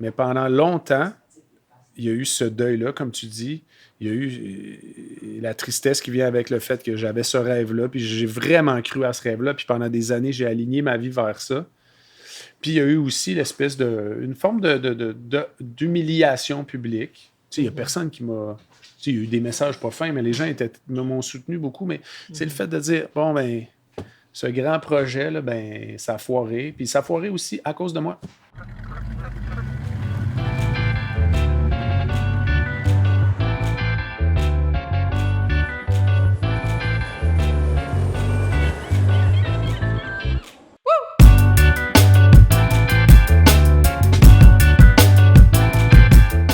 Mais pendant longtemps, il y a eu ce deuil-là, comme tu dis. Il y a eu la tristesse qui vient avec le fait que j'avais ce rêve-là, puis j'ai vraiment cru à ce rêve-là, puis pendant des années, j'ai aligné ma vie vers ça. Puis il y a eu aussi une forme d'humiliation publique. Tu sais, il n'y a personne qui m'a... Tu sais, il y a eu des messages pas fins, mais les gens m'ont soutenu beaucoup, mais c'est le fait de dire, bon, ben, ce grand projet-là, ben, ça a foiré, puis ça a foiré aussi à cause de moi.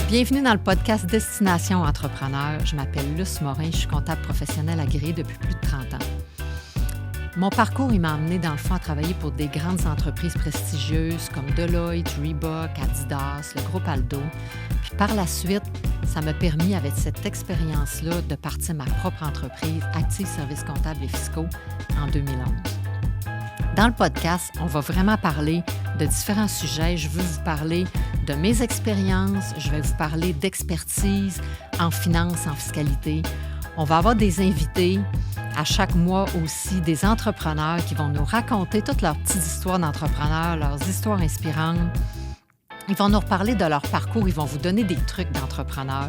Bienvenue dans le podcast Destination Entrepreneur. Je m'appelle Luce Morin, je suis comptable professionnelle agréée depuis plus de 30 ans. Mon parcours, il m'a amené dans le fond à travailler pour des grandes entreprises prestigieuses comme Deloitte, Reebok, Adidas, le groupe Aldo. Puis par la suite, ça m'a permis, avec cette expérience-là, de partir ma propre entreprise, Active Services comptables et fiscaux, en 2011. Dans le podcast, on va vraiment parler de différents sujets. Je veux vous parler de mes expériences, je vais vous parler d'expertise en finance, en fiscalité. On va avoir des invités à chaque mois aussi, des entrepreneurs qui vont nous raconter toutes leurs petites histoires d'entrepreneurs, leurs histoires inspirantes. Ils vont nous reparler de leur parcours, ils vont vous donner des trucs d'entrepreneurs.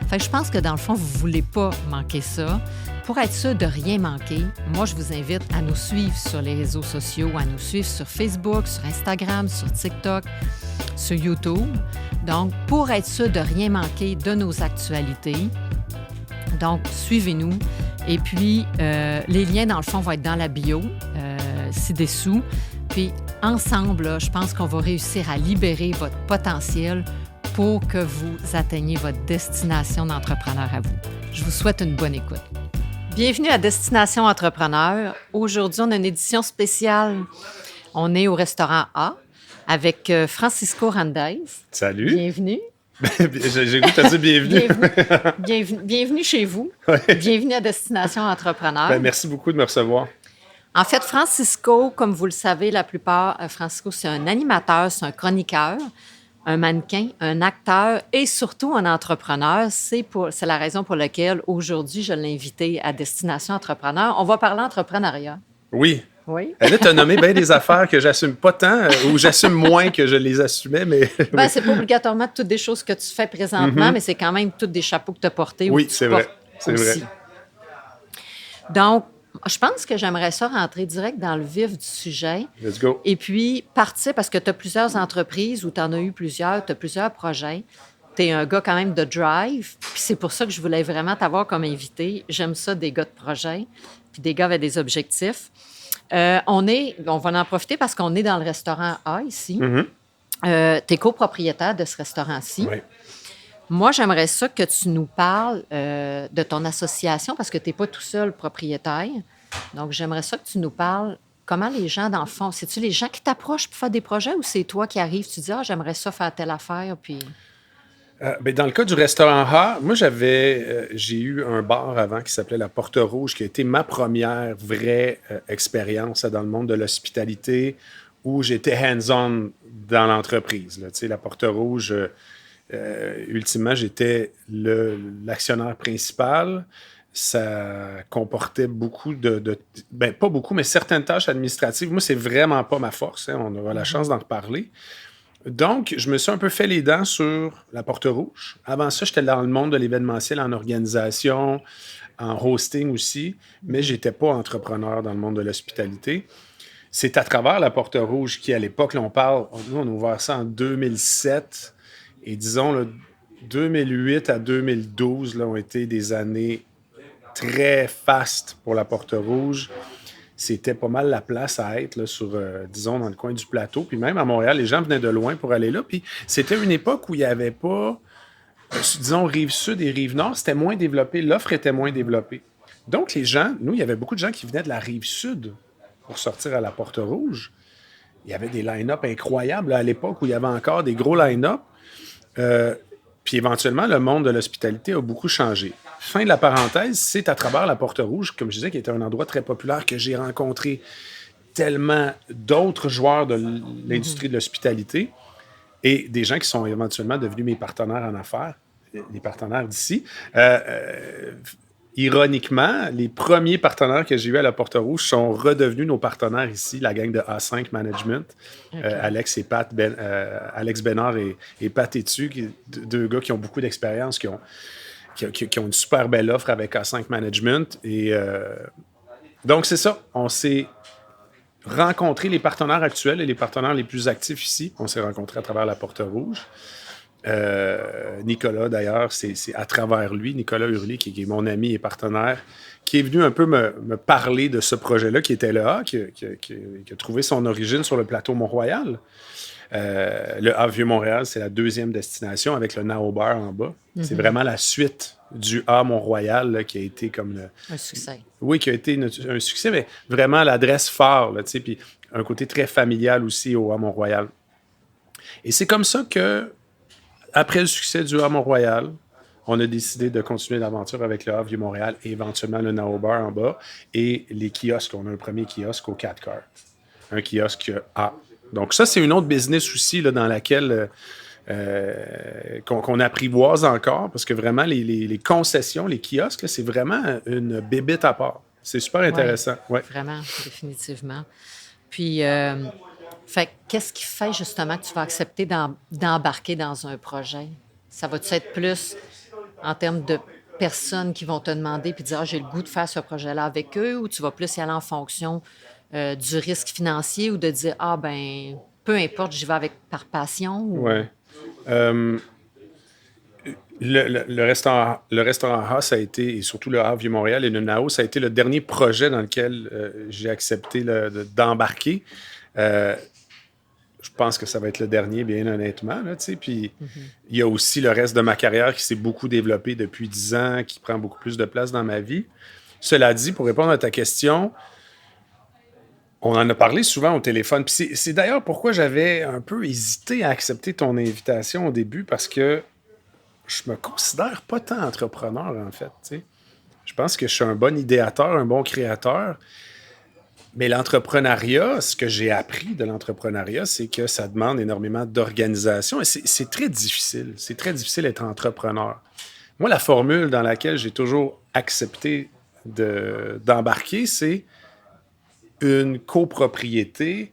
Fait que je pense que dans le fond, vous ne voulez pas manquer ça. Pour être sûr de rien manquer, moi, je vous invite à nous suivre sur les réseaux sociaux, à nous suivre sur Facebook, sur Instagram, sur TikTok, sur YouTube. Donc, pour être sûr de rien manquer de nos actualités, donc, suivez-nous. Et puis, les liens, dans le fond, vont être dans la bio, ci-dessous. Puis, ensemble, là, je pense qu'on va réussir à libérer votre potentiel pour que vous atteigniez votre destination d'entrepreneur à vous. Je vous souhaite une bonne écoute. Bienvenue à Destination Entrepreneur. Aujourd'hui, on a une édition spéciale. On est au restaurant A avec Francisco Randez. Salut. Bienvenue. J'ai goût de te dire bienvenue. Bienvenue chez vous. Ouais. Bienvenue à Destination Entrepreneur. Ben, merci beaucoup de me recevoir. En fait, Francisco, comme vous le savez, la plupart, Francisco, c'est un animateur, c'est un chroniqueur, un mannequin, un acteur et surtout un entrepreneur. C'est la raison pour laquelle aujourd'hui, je l'ai invité à Destination Entrepreneur. On va parler entrepreneuriat. Oui. Oui. Elle t'a nommé bien des affaires que j'assume pas tant ou j'assume moins que je les assumais, mais... Ben, oui. c'est pas obligatoirement toutes des choses que tu fais présentement, mais c'est quand même toutes des chapeaux que tu as portés. Oui, c'est vrai. C'est aussi. vrai. Donc, je pense que j'aimerais ça rentrer direct dans le vif du sujet. Let's go. Et puis, partir, parce que tu as plusieurs entreprises ou tu en as eu plusieurs, tu as plusieurs projets. Tu es un gars quand même de drive. Puis c'est pour ça que je voulais vraiment t'avoir comme invité. J'aime ça, des gars de projet, puis des gars avec des objectifs. On va en profiter parce qu'on est dans le restaurant A ici. Mm-hmm. Tu es copropriétaire de ce restaurant-ci. Oui. Moi, j'aimerais ça que tu nous parles de ton association parce que tu n'es pas tout seul propriétaire. Donc, j'aimerais ça que tu nous parles comment les gens, dans le fond, c'est-tu les gens qui t'approchent pour faire des projets ou c'est toi qui arrives, tu dis « Ah, j'aimerais ça faire telle affaire », puis... Ben, dans le cas du restaurant A, moi, j'ai eu un bar avant qui s'appelait La Porte Rouge, qui a été ma première vraie expérience dans le monde de l'hospitalité où j'étais hands-on dans l'entreprise. Là. Tu sais, La Porte Rouge, ultimement, j'étais l'actionnaire principal. Ça comportait beaucoup ben, pas beaucoup, mais certaines tâches administratives. Moi, c'est vraiment pas ma force. Hein. On aura la chance d'en reparler. Donc, je me suis un peu fait les dents sur La Porte Rouge. Avant ça, j'étais dans le monde de l'événementiel, en organisation, en hosting aussi, mais je n'étais pas entrepreneur dans le monde de l'hospitalité. C'est à travers La Porte Rouge qui, à l'époque, là, nous, on a ouvert ça en 2007, et disons, là, 2008 à 2012 là, ont été des années très fastes pour La Porte Rouge. C'était pas mal la place à être, là, disons, dans le coin du plateau. Puis même à Montréal, les gens venaient de loin pour aller là. Puis c'était une époque où il n'y avait pas, disons, Rive-Sud et Rive-Nord. C'était moins développé. L'offre était moins développée. Donc, il y avait beaucoup de gens qui venaient de la Rive-Sud pour sortir à La Porte Rouge. Il y avait des line-up incroyables là, à l'époque où il y avait encore des gros line-up. Puis éventuellement, le monde de l'hospitalité a beaucoup changé. Fin de la parenthèse, c'est à travers La Porte Rouge, comme je disais, qui était un endroit très populaire, que j'ai rencontré tellement d'autres joueurs de l'industrie de l'hospitalité. et des gens qui sont éventuellement devenus mes partenaires en affaires, les partenaires d'ici. Ironiquement, les premiers partenaires que j'ai eus à la Porte-Rouge sont redevenus nos partenaires ici, la gang de A5 Management. OK. Alex Bénard et Pat Etu, deux gars qui ont beaucoup d'expérience, qui ont une super belle offre avec A5 Management. Et donc, c'est ça. On s'est rencontrés, les partenaires actuels et les partenaires les plus actifs ici. On s'est rencontrés à travers la Porte-Rouge. Nicolas, d'ailleurs, c'est à travers lui, Nicolas Hurley, qui est mon ami et partenaire, qui est venu un peu me parler de ce projet-là, qui était le A, qui a trouvé son origine sur le plateau Mont-Royal. Le A Vieux-Montréal, c'est la deuxième destination avec le Nao Bar en bas. Mm-hmm. C'est vraiment la suite du A Mont-Royal là, qui a été comme un succès. Oui, qui a été un succès, mais vraiment l'adresse phare, puis un côté très familial aussi au A Mont-Royal. Et c'est comme ça que après le succès du A Mont-Royal, on a décidé de continuer l'aventure avec le A Vieux-Montréal et éventuellement le Nao Bar en bas et les kiosques. On a un premier kiosque au 4 Cars. Un kiosque A. Donc ça, c'est une autre business aussi là, dans laquelle qu'on apprivoise encore parce que vraiment, les concessions, les kiosques, là, c'est vraiment une bébite à part. C'est super intéressant. Ouais. Vraiment, définitivement. Puis... Fait qu'est-ce qui fait justement que tu vas accepter d'embarquer dans un projet? Ça va-tu être plus en termes de personnes qui vont te demander puis dire j'ai le goût de faire ce projet-là avec eux ou tu vas plus y aller en fonction du risque financier ou de dire peu importe, j'y vais par passion? Ou... Oui. Le restaurant A, ça a été, et surtout le A Vieux-Montréal et le Nao, ça a été le dernier projet dans lequel j'ai accepté d'embarquer. Je pense que ça va être le dernier, bien honnêtement. Là, puis il y a aussi le reste de ma carrière qui s'est beaucoup développé depuis 10 ans, qui prend beaucoup plus de place dans ma vie. Cela dit, pour répondre à ta question, on en a parlé souvent au téléphone. Puis c'est d'ailleurs pourquoi j'avais un peu hésité à accepter ton invitation au début, parce que je me considère pas tant entrepreneur, en fait. T'sais. Je pense que je suis un bon idéateur, un bon créateur. Mais l'entrepreneuriat, ce que j'ai appris de l'entrepreneuriat, c'est que ça demande énormément d'organisation et c'est très difficile. C'est très difficile d'être entrepreneur. Moi, la formule dans laquelle j'ai toujours accepté d'embarquer, c'est une copropriété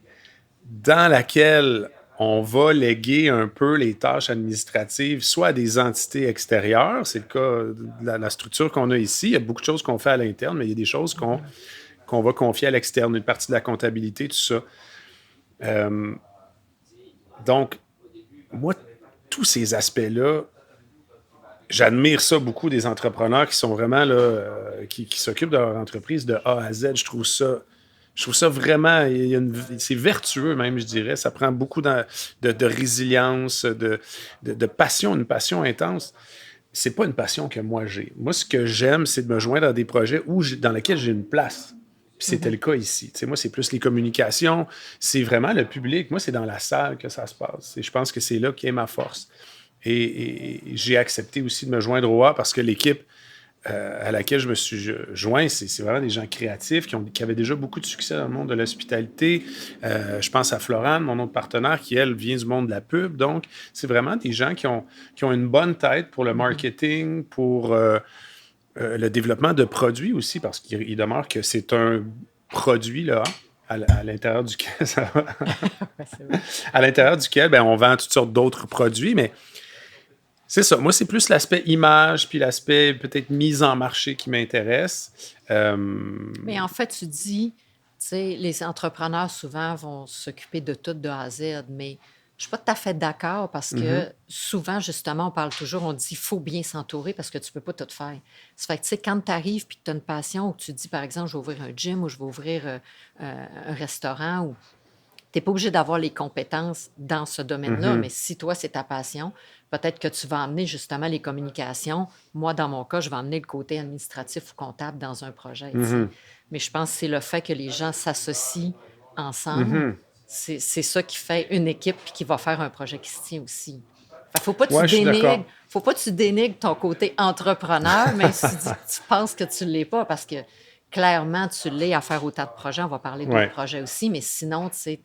dans laquelle on va léguer un peu les tâches administratives, soit à des entités extérieures, c'est le cas de la structure qu'on a ici. Il y a beaucoup de choses qu'on fait à l'interne, mais il y a des choses qu'on va confier à l'externe, une partie de la comptabilité, tout ça. Donc, moi, tous ces aspects-là, j'admire ça beaucoup des entrepreneurs qui sont vraiment là, qui s'occupent de leur entreprise de A à Z. Je trouve ça vraiment, c'est vertueux même, je dirais. Ça prend beaucoup de résilience, de passion, une passion intense. C'est pas une passion que moi j'ai. Moi, ce que j'aime, c'est de me joindre à des projets dans lesquels j'ai une place. Puis c'était le cas ici. T'sais, moi, c'est plus les communications. C'est vraiment le public. Moi, c'est dans la salle que ça se passe. Et je pense que c'est là qu'est ma force. Et j'ai accepté aussi de me joindre au A parce que l'équipe à laquelle je me suis joint, c'est vraiment des gens créatifs qui avaient déjà beaucoup de succès dans le monde de l'hospitalité. Je pense à Florane, mon autre partenaire, qui, elle, vient du monde de la pub. Donc, c'est vraiment des gens qui ont une bonne tête pour le marketing, pour... le développement de produits aussi, parce qu'il demeure que c'est un produit là, à l'intérieur duquel ça va. À l'intérieur duquel on vend toutes sortes d'autres produits, mais c'est ça. Moi, c'est plus l'aspect image puis l'aspect peut-être mise en marché qui m'intéresse. Mais en fait, tu dis, tu sais, les entrepreneurs souvent vont s'occuper de tout de A à Z, mais je ne suis pas tout à fait d'accord parce que souvent, justement, on dit qu'il faut bien s'entourer parce que tu ne peux pas tout faire. Ça fait que, tu sais, quand tu arrives et que tu as une passion ou que tu dis, par exemple, je vais ouvrir un gym ou je vais ouvrir un restaurant, ou tu n'es pas obligé d'avoir les compétences dans ce domaine-là, mais si toi, c'est ta passion, peut-être que tu vas emmener justement les communications. Moi, dans mon cas, je vais emmener le côté administratif ou comptable dans un projet. Mais je pense que c'est le fait que les gens s'associent ensemble. C'est ça qui fait une équipe et qui va faire un projet qui se tient aussi. Fait faut pas que tu dénigres ton côté entrepreneur, mais si tu penses que tu ne l'es pas, parce que clairement, tu l'es à faire autant de projets. On va parler d'autres projets aussi, mais sinon, tu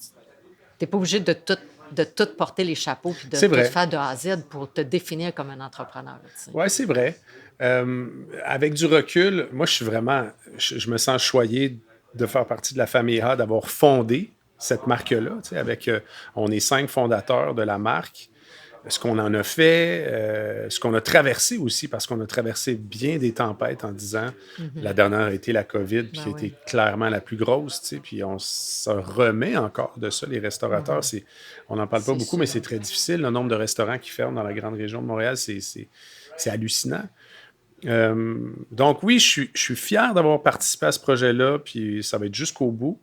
n'es pas obligé de tout de tout porter les chapeaux puis de C'est tout vrai. faire de A à Z pour te définir comme un entrepreneur. Tu sais. Oui, c'est vrai. Avec du recul, moi, je me sens choyé de faire partie de la famille A, d'avoir fondé cette marque-là. Tu sais, on est 5 fondateurs de la marque. Ce qu'on en a fait, ce qu'on a traversé aussi, parce qu'on a traversé bien des tempêtes en 10 ans. La dernière a été la COVID, puis qui a été clairement la plus grosse, tu sais, puis on se remet encore de ça, les restaurateurs. On n'en parle pas beaucoup, mais c'est très difficile. Le nombre de restaurants qui ferment dans la grande région de Montréal, c'est hallucinant. Donc oui, je suis fier d'avoir participé à ce projet-là, puis ça va être jusqu'au bout.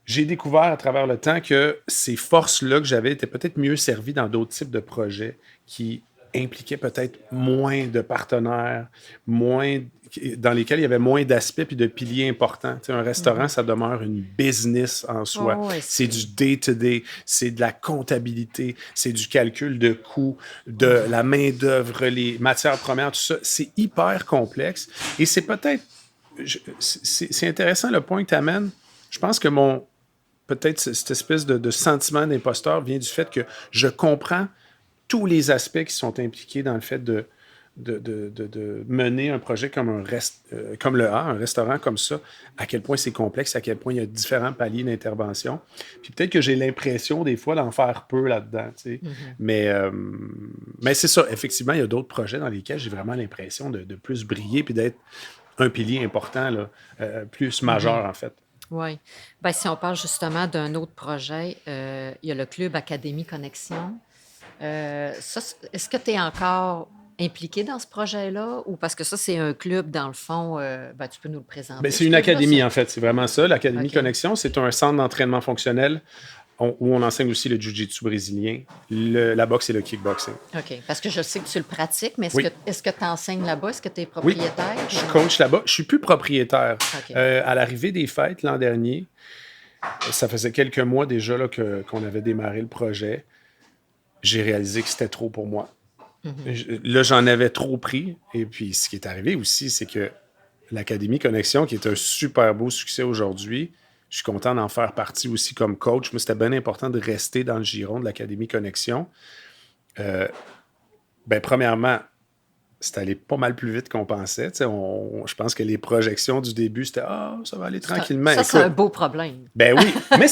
J'ai découvert à travers le temps que ces forces-là que j'avais étaient peut-être mieux servies dans d'autres types de projets qui impliquaient peut-être moins de partenaires, dans lesquels il y avait moins d'aspects et de piliers importants. Tu sais, un restaurant, ça demeure une business en soi. C'est du day-to-day, c'est de la comptabilité, c'est du calcul de coûts, de la main-d'œuvre, les matières premières, tout ça. C'est hyper complexe et c'est peut-être... C'est intéressant le point que tu amènes. Je pense que peut-être cette espèce de sentiment d'imposteur vient du fait que je comprends tous les aspects qui sont impliqués dans le fait de mener un projet comme comme le A, un restaurant comme ça, à quel point c'est complexe, à quel point il y a différents paliers d'intervention. Puis peut-être que j'ai l'impression des fois d'en faire peu là-dedans. Tu sais. Mais c'est ça, effectivement, il y a d'autres projets dans lesquels j'ai vraiment l'impression de plus briller puis d'être un pilier important, là, plus majeur en fait. Oui. Bien, si on parle justement d'un autre projet, il y a le club Académie Connexion. Est-ce que tu es encore impliqué dans ce projet-là ou parce que ça, c'est un club, dans le fond, tu peux nous le présenter? Bien, c'est une académie, en fait. C'est vraiment ça. L'Académie OK. Connexion, c'est un centre d'entraînement fonctionnel où on enseigne aussi le jiu-jitsu brésilien, la boxe et le kickboxing. OK. Parce que je sais que tu le pratiques, mais Oui. est-ce que tu enseignes là-bas? Est-ce que tu es propriétaire? Je coach là-bas. Je suis plus propriétaire. OK. À l'arrivée des fêtes l'an dernier, ça faisait quelques mois déjà là, qu'on avait démarré le projet. J'ai réalisé que c'était trop pour moi. Là, j'en avais trop pris. Et puis, ce qui est arrivé aussi, c'est que l'Académie Connexion, qui est un super beau succès aujourd'hui, je suis content d'en faire partie aussi comme coach. Moi, c'était bien important de rester dans le giron de l'Académie Connexion. Premièrement, c'est allé pas mal plus vite qu'on pensait. Je pense que les projections du début, c'était « Ah, ça va aller tranquillement. » Ça, c'est un beau problème. Ben oui, mais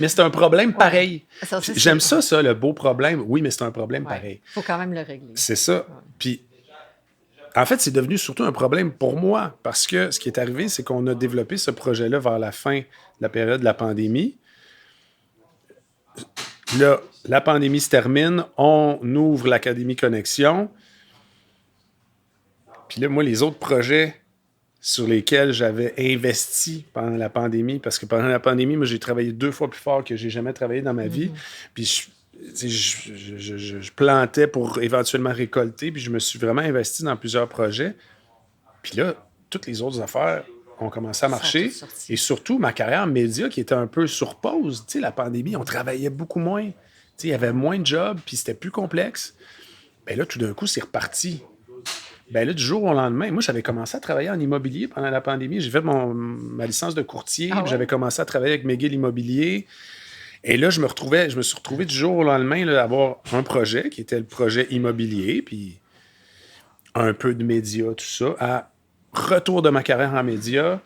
c'est un problème pareil. Ça, J'aime ça, le beau problème. Oui, mais c'est un problème pareil. Il faut quand même le régler. C'est ça. Puis, en fait, c'est devenu surtout un problème pour moi parce que ce qui est arrivé, c'est qu'on a développé ce projet-là vers la fin de la période de la pandémie. Là, la pandémie se termine, on ouvre l'Académie Connexion. Puis là, moi, les autres projets sur lesquels j'avais investi pendant la pandémie, parce que pendant la pandémie, moi, j'ai travaillé 2 fois plus fort que j'ai jamais travaillé dans ma vie. Puis je plantais pour éventuellement récolter, puis je me suis vraiment investi dans plusieurs projets. Puis là, toutes les autres affaires ont commencé à marcher. Et surtout, ma carrière média qui était un peu sur pause. Tu sais, la pandémie, on travaillait beaucoup moins. Tu sais, il y avait moins de jobs, puis c'était plus complexe. Bien là, tout d'un coup, c'est reparti. Bien là, du jour au lendemain, moi, j'avais commencé à travailler en immobilier pendant la pandémie. J'ai fait ma licence de courtier, puis j'avais commencé à travailler avec McGill Immobilier. Et là, je me suis retrouvé du jour au lendemain là, à avoir un projet qui était le projet immobilier, puis un peu de médias, tout ça, à retour de ma carrière en médias,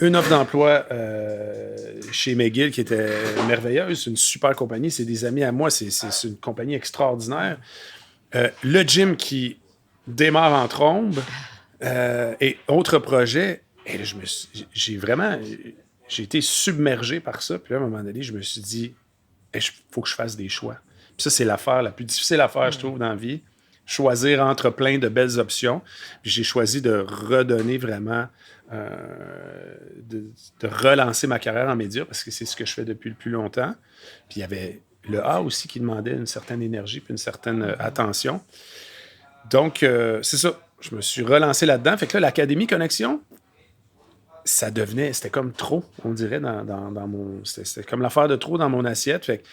une offre d'emploi chez McGill qui était merveilleuse. C'est une super compagnie, c'est des amis à moi, c'est une compagnie extraordinaire. Le gym qui démarre en trombe et autre projet. Et là, j'ai été submergé par ça. Puis là, à un moment donné, je me suis dit, il faut que je fasse des choix. Puis ça, c'est l'affaire la plus difficile à faire, je trouve, dans la vie. Choisir entre plein de belles options. Puis j'ai choisi de redonner vraiment, de relancer ma carrière en médias parce que c'est ce que je fais depuis le plus longtemps. Puis il y avait le A aussi qui demandait une certaine énergie puis une certaine attention. Donc, c'est ça. Je me suis relancé là-dedans. Fait que là, l'Académie Connexion, c'était comme trop, on dirait, dans mon... C'était comme l'affaire de trop dans mon assiette. Fait que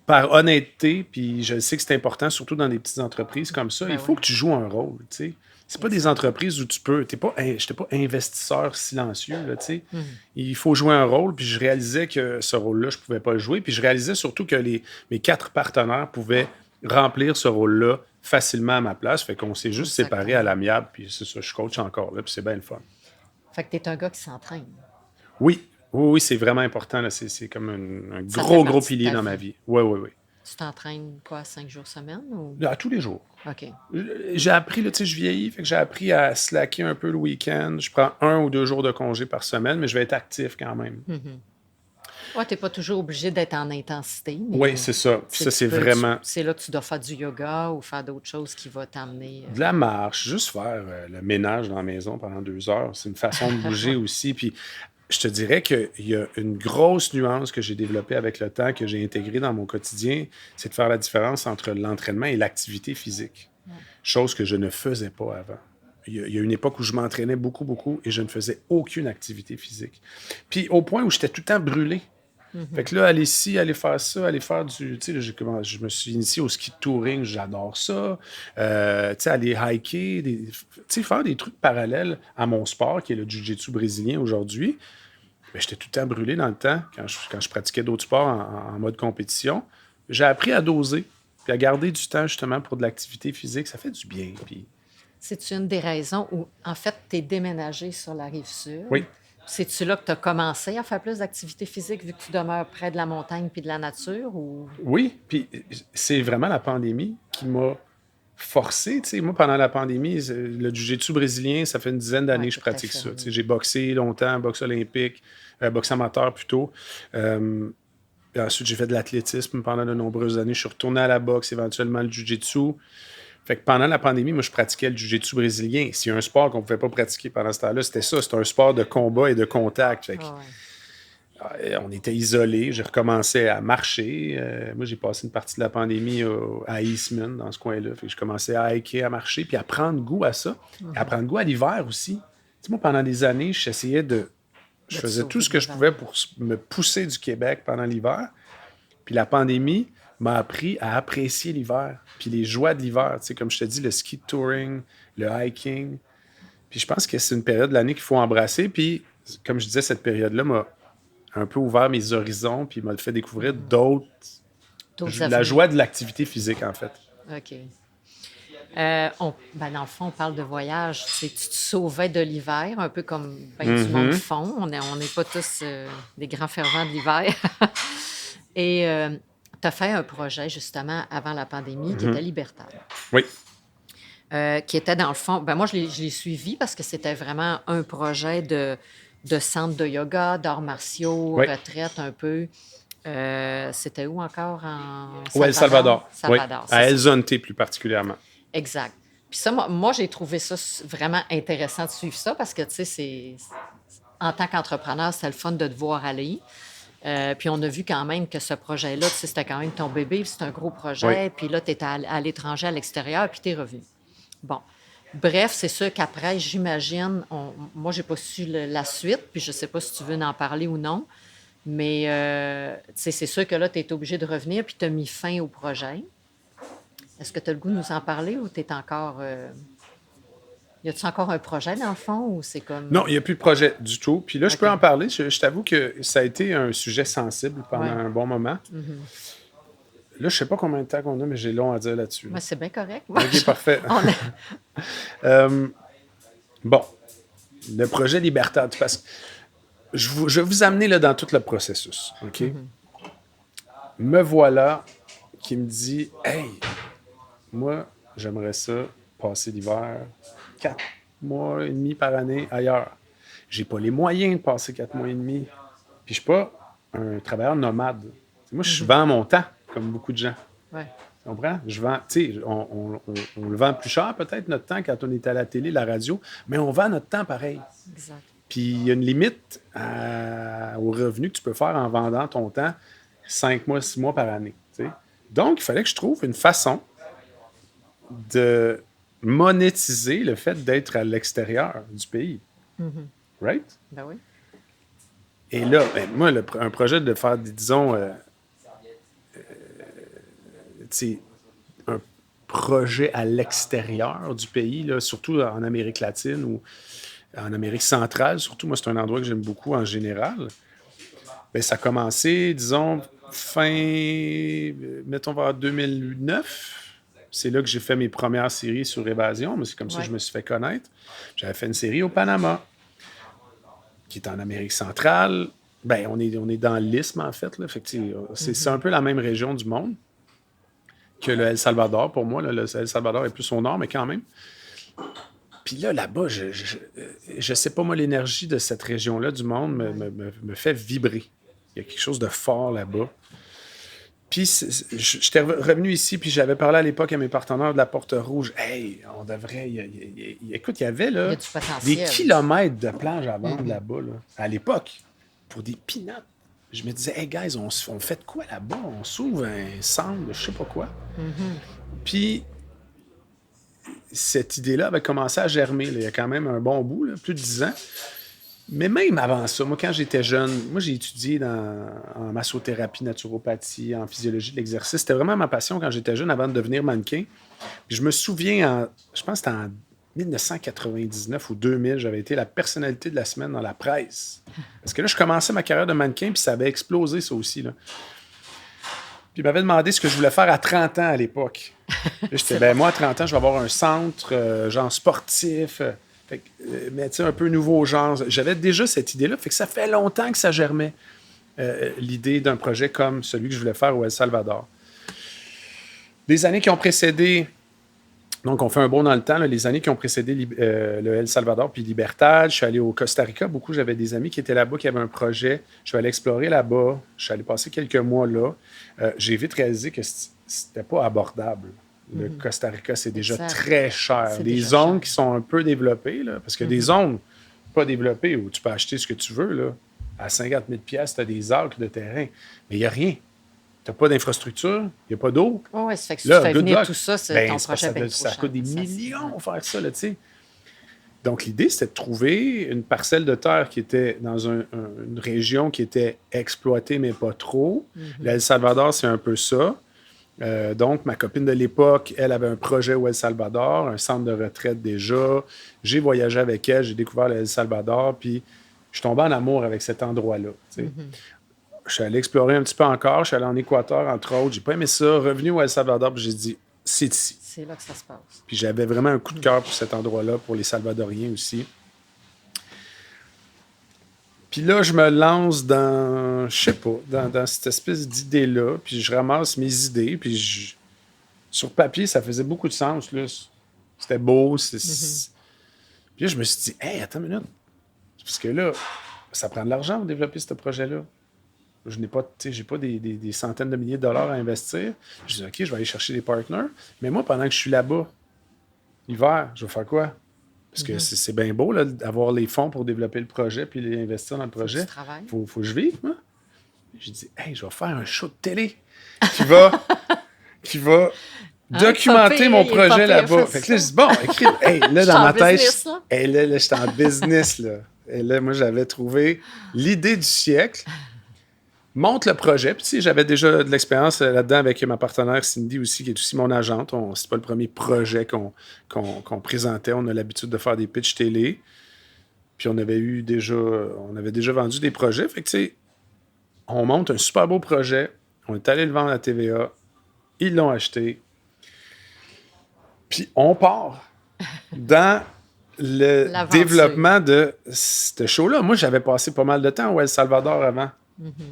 par honnêteté, puis je sais que c'est important, surtout dans des petites entreprises comme ça, il faut que tu joues un rôle, tu sais. C'est pas des Exact. entreprises où j'étais pas investisseur silencieux, là, tu sais. Mhm. Il faut jouer un rôle, puis je réalisais que ce rôle-là, je pouvais pas le jouer. Puis je réalisais surtout que mes 4 partenaires pouvaient remplir ce rôle-là facilement à ma place. Fait qu'on s'est juste séparés à Exactement. l'amiable, puis c'est ça, je coach encore là, puis c'est bien le fun. Fait que tu es un gars qui s'entraîne. Oui, oui, oui, c'est vraiment important, là. C'est comme un Ça fait gros, gros partie de pilier ta dans ma vie. vie. Oui, oui, oui. Tu t'entraînes quoi, 5 jours semaine ou? À tous les jours. OK. J'ai appris, là, tu sais, je vieillis, fait que j'ai appris à slacker un peu le week-end. Je prends 1 ou 2 jours de congé par semaine, mais je vais être actif quand même. Ouais, tu n'es pas toujours obligé d'être en intensité, Oui, mais c'est ça. tu Puis sais, ça, c'est vraiment c'est là que tu dois faire du yoga ou faire d'autres choses qui vont t'amener. de la marche, juste faire le ménage dans la maison pendant 2 heures. C'est une façon de bouger aussi. Puis je te dirais qu'il y a une grosse nuance que j'ai développée avec le temps, que j'ai intégrée dans mon quotidien, c'est de faire la différence entre l'entraînement et l'activité physique. Chose que je ne faisais pas avant. Il y a une époque où je m'entraînais beaucoup, beaucoup et je ne faisais aucune activité physique. Puis au point où j'étais tout le temps brûlé. Fait que là, aller ici, aller faire ça, aller faire du. Tu sais, là, je me suis initié au ski de touring, j'adore ça. Tu sais, aller hiker, tu sais, faire des trucs parallèles à mon sport, qui est le jiu-jitsu brésilien aujourd'hui. Mais j'étais tout le temps brûlé dans le temps, quand je pratiquais d'autres sports en mode compétition. J'ai appris à doser, puis à garder du temps justement pour de l'activité physique. Ça fait du bien. Puis C'est une des raisons où, en fait, tu es déménagé sur la rive sud. oui, C'est-tu là que tu as commencé à faire plus d'activité physique vu que tu demeures près de la montagne puis de la nature ou? oui. Puis c'est vraiment la pandémie qui m'a forcé. Tu sais, moi, pendant la pandémie, le jiu-jitsu brésilien, ça fait une dizaine Oui, d'années que je tu étais pratique ça. Tu sais, fermé. j'ai boxé longtemps, boxe olympique, boxe amateur plutôt. Puis ensuite, j'ai fait de l'athlétisme pendant de nombreuses années. Je suis retourné à la boxe, éventuellement le jiu-jitsu. Fait que pendant la pandémie, moi, je pratiquais le jiu-jitsu brésilien. S'il y a un sport qu'on ne pouvait pas pratiquer pendant ce temps-là, c'était ça. C'était un sport de combat et de contact. Fait que, Ah ouais. on était isolés. J'ai recommencé à marcher. Moi, j'ai passé une partie de la pandémie à Eastman, dans ce coin-là. Fait que je commençais à hiker, à marcher, puis à prendre goût à ça. Et à prendre goût à l'hiver aussi. Tu sais, moi, pendant des années, j'essayais de... Je De te faisais tout sauver ce de que je l'hiver. pouvais pour me pousser du Québec pendant l'hiver. Puis la pandémie m'a appris à apprécier l'hiver, puis les joies de l'hiver. Tu sais, comme je te dis, le ski de touring, le hiking. Puis je pense que c'est une période de l'année qu'il faut embrasser. Puis, comme je disais, cette période-là m'a un peu ouvert mes horizons, puis m'a fait découvrir D'autres la avenues. joie de l'activité physique, en fait. OK. Dans le fond, on parle de voyage. Tu sais, tu te sauvais de l'hiver, un peu comme ben, du monde font. On n'est pas tous des grands fervents de l'hiver. Et tu as fait un projet, justement, avant la pandémie, qui était Libertad. Oui, Qui était, dans le fond... Ben, moi, je l'ai suivi parce que c'était vraiment un projet de centre de yoga, d'arts martiaux, oui. retraite un peu. C'était où encore? En Ou El Salvador. Oui, Salvador, à c'est El ça. Zonte plus particulièrement. Exact. Puis ça, moi, j'ai trouvé ça vraiment intéressant de suivre ça parce que, tu sais, en tant qu'entrepreneur, c'était le fun de te voir aller. Puis on a vu quand même que ce projet-là, tu sais, c'était quand même ton bébé, puis c'est un gros projet. Oui. Puis là, tu étais à l'étranger, à l'extérieur, puis tu es revenu. Bon. Bref, c'est sûr qu'après, j'imagine, moi, j'ai pas su la suite, puis je sais pas si tu veux en parler ou non, mais tu sais, c'est sûr que là, tu es obligé de revenir, puis tu as mis fin au projet. Est-ce que tu as le goût de nous en parler ou tu es encore... Y a-tu encore un projet dans le fond ou c'est comme... Non, il n'y a plus de projet du tout. Puis là, je OK. peux en parler. Je t'avoue que ça a été un sujet sensible pendant Ouais. un bon moment. Là, je ne sais pas combien de temps qu'on a, mais j'ai long à dire là-dessus. Ouais, c'est bien correct. OK, parfait. On a- Bon, le projet Libertad, parce que je vais vous amener là, dans tout le processus. OK? Me voilà qui me dit Hey, moi, j'aimerais ça passer l'hiver 4 mois et demi par année ailleurs. J'ai pas les moyens de passer 4 mois et demi. Puis je suis pas un travailleur nomade. T'sais, moi, je vends mon temps, comme beaucoup de gens. Ouais. Tu comprends? Je vends, tu sais, on le vend plus cher peut-être notre temps quand on est à la télé, la radio, mais on vend notre temps pareil. Exact. Puis il y a une limite au revenu que tu peux faire en vendant ton temps 5 mois, 6 mois par année. Tu sais. Donc, il fallait que je trouve une façon de monétiser le fait d'être à l'extérieur du pays. Right? Ben oui. Et là, moi, un projet de faire, disons, tu sais, projets à l'extérieur du pays, là, surtout en Amérique latine ou en Amérique centrale. Surtout, moi, c'est un endroit que j'aime beaucoup en général. Bien, ça a commencé, disons, mettons, vers 2009. C'est là que j'ai fait mes premières séries sur Évasion, mais c'est comme ça que je me suis fait connaître. J'avais fait une série au Panama, qui est en Amérique centrale. Ben, on est dans l'isthme, en fait. Là. Fait que, c'est un peu la même région du monde que le El Salvador. Pour moi, là, le El Salvador est plus au nord, mais quand même. Puis là-bas, je sais pas, moi, l'énergie de cette région-là du monde me fait vibrer. Il y a quelque chose de fort là-bas. Puis j'étais revenu ici, puis j'avais parlé à l'époque à mes partenaires de la Porte Rouge. Hey, on devrait... écoute, il y avait là, des kilomètres de plage à vendre là-bas, là, à l'époque, pour des peanuts. Je me disais, hey guys, on fait de quoi là-bas? On s'ouvre un centre de je sais pas quoi. Puis cette idée-là avait commencé à germer. Là. Il y a quand même un bon bout, là, plus de 10 ans. Mais même avant ça, moi, quand j'étais jeune, moi, j'ai étudié en massothérapie, naturopathie, en physiologie de l'exercice. C'était vraiment ma passion quand j'étais jeune, avant de devenir mannequin. Puis je me souviens, je pense que c'était en 1999 ou 2000, j'avais été la personnalité de la semaine dans la presse. Parce que là, je commençais ma carrière de mannequin, puis ça avait explosé, ça aussi, là. Puis il m'avait demandé ce que je voulais faire à 30 ans à l'époque. Là, j'étais, moi, à 30 ans, je vais avoir un centre, genre sportif... mais tu sais, un peu nouveau genre. J'avais déjà cette idée-là, fait que ça fait longtemps que ça germait, l'idée d'un projet comme celui que je voulais faire au El Salvador. Les années qui ont précédé, donc on fait un bond dans le temps, là, les années qui ont précédé le El Salvador puis Libertad, je suis allé au Costa Rica, beaucoup, j'avais des amis qui étaient là-bas, qui avaient un projet, je suis allé explorer là-bas, je suis allé passer quelques mois là. J'ai vite réalisé que c'était pas abordable. Le Costa Rica, c'est déjà très cher. C'est des zones qui sont un peu développées, là, parce que des zones pas développées où tu peux acheter ce que tu veux, là, à 50 000 $, tu as des acres de terrain. Mais il n'y a rien. Tu n'as pas d'infrastructure, il n'y a pas d'eau. Oui, ça fait que si tu fais venir tout ça, c'est ton projet. Ça coûte des millions faire ça, là, tu sais. Donc, l'idée, c'était de trouver une parcelle de terre qui était dans une région qui était exploitée, mais pas trop. L'El Salvador, c'est un peu ça. Donc, ma copine de l'époque, elle avait un projet au El Salvador, un centre de retraite déjà. J'ai voyagé avec elle, j'ai découvert le El Salvador, puis je suis tombé en amour avec cet endroit-là. Je suis allé explorer un petit peu encore, je suis allé en Équateur, entre autres. J'ai pas aimé ça. Revenu au El Salvador, puis j'ai dit, c'est ici. C'est là que ça se passe. Puis j'avais vraiment un coup de cœur pour cet endroit-là, pour les Salvadoriens aussi. Puis là, je me lance dans, je sais pas, dans cette espèce d'idée-là, puis je ramasse mes idées, puis sur papier, ça faisait beaucoup de sens, là. C'était beau, Puis là, je me suis dit, hey, attends une minute. Parce que là, ça prend de l'argent pour développer ce projet-là. Je n'ai pas, j'ai pas des centaines de milliers de dollars à investir. Je dis, OK, je vais aller chercher des partenaires. Mais moi, pendant que je suis là-bas, l'hiver, je vais faire quoi? Parce que c'est bien beau là, d'avoir les fonds pour développer le projet puis les investir dans le projet. Faut que je vive, moi. J'ai dit, hey, je vais faire un show de télé qui va documenter mon projet là-bas. Fait que là, je dis, bon, écrit, hey, là, dans ma tête, là, j'étais en business, là. Et là, moi, j'avais trouvé l'idée du siècle. Monte le projet. Puis, tu sais, j'avais déjà de l'expérience là-dedans avec ma partenaire Cindy aussi, qui est aussi mon agente. C'est pas le premier projet qu'on présentait. On a l'habitude de faire des pitchs télé. Puis, on avait déjà vendu des projets. Fait que, tu sais, on monte un super beau projet. On est allé le vendre à TVA. Ils l'ont acheté. Puis, on part dans le développement de ce show-là. Moi, j'avais passé pas mal de temps au El Salvador avant.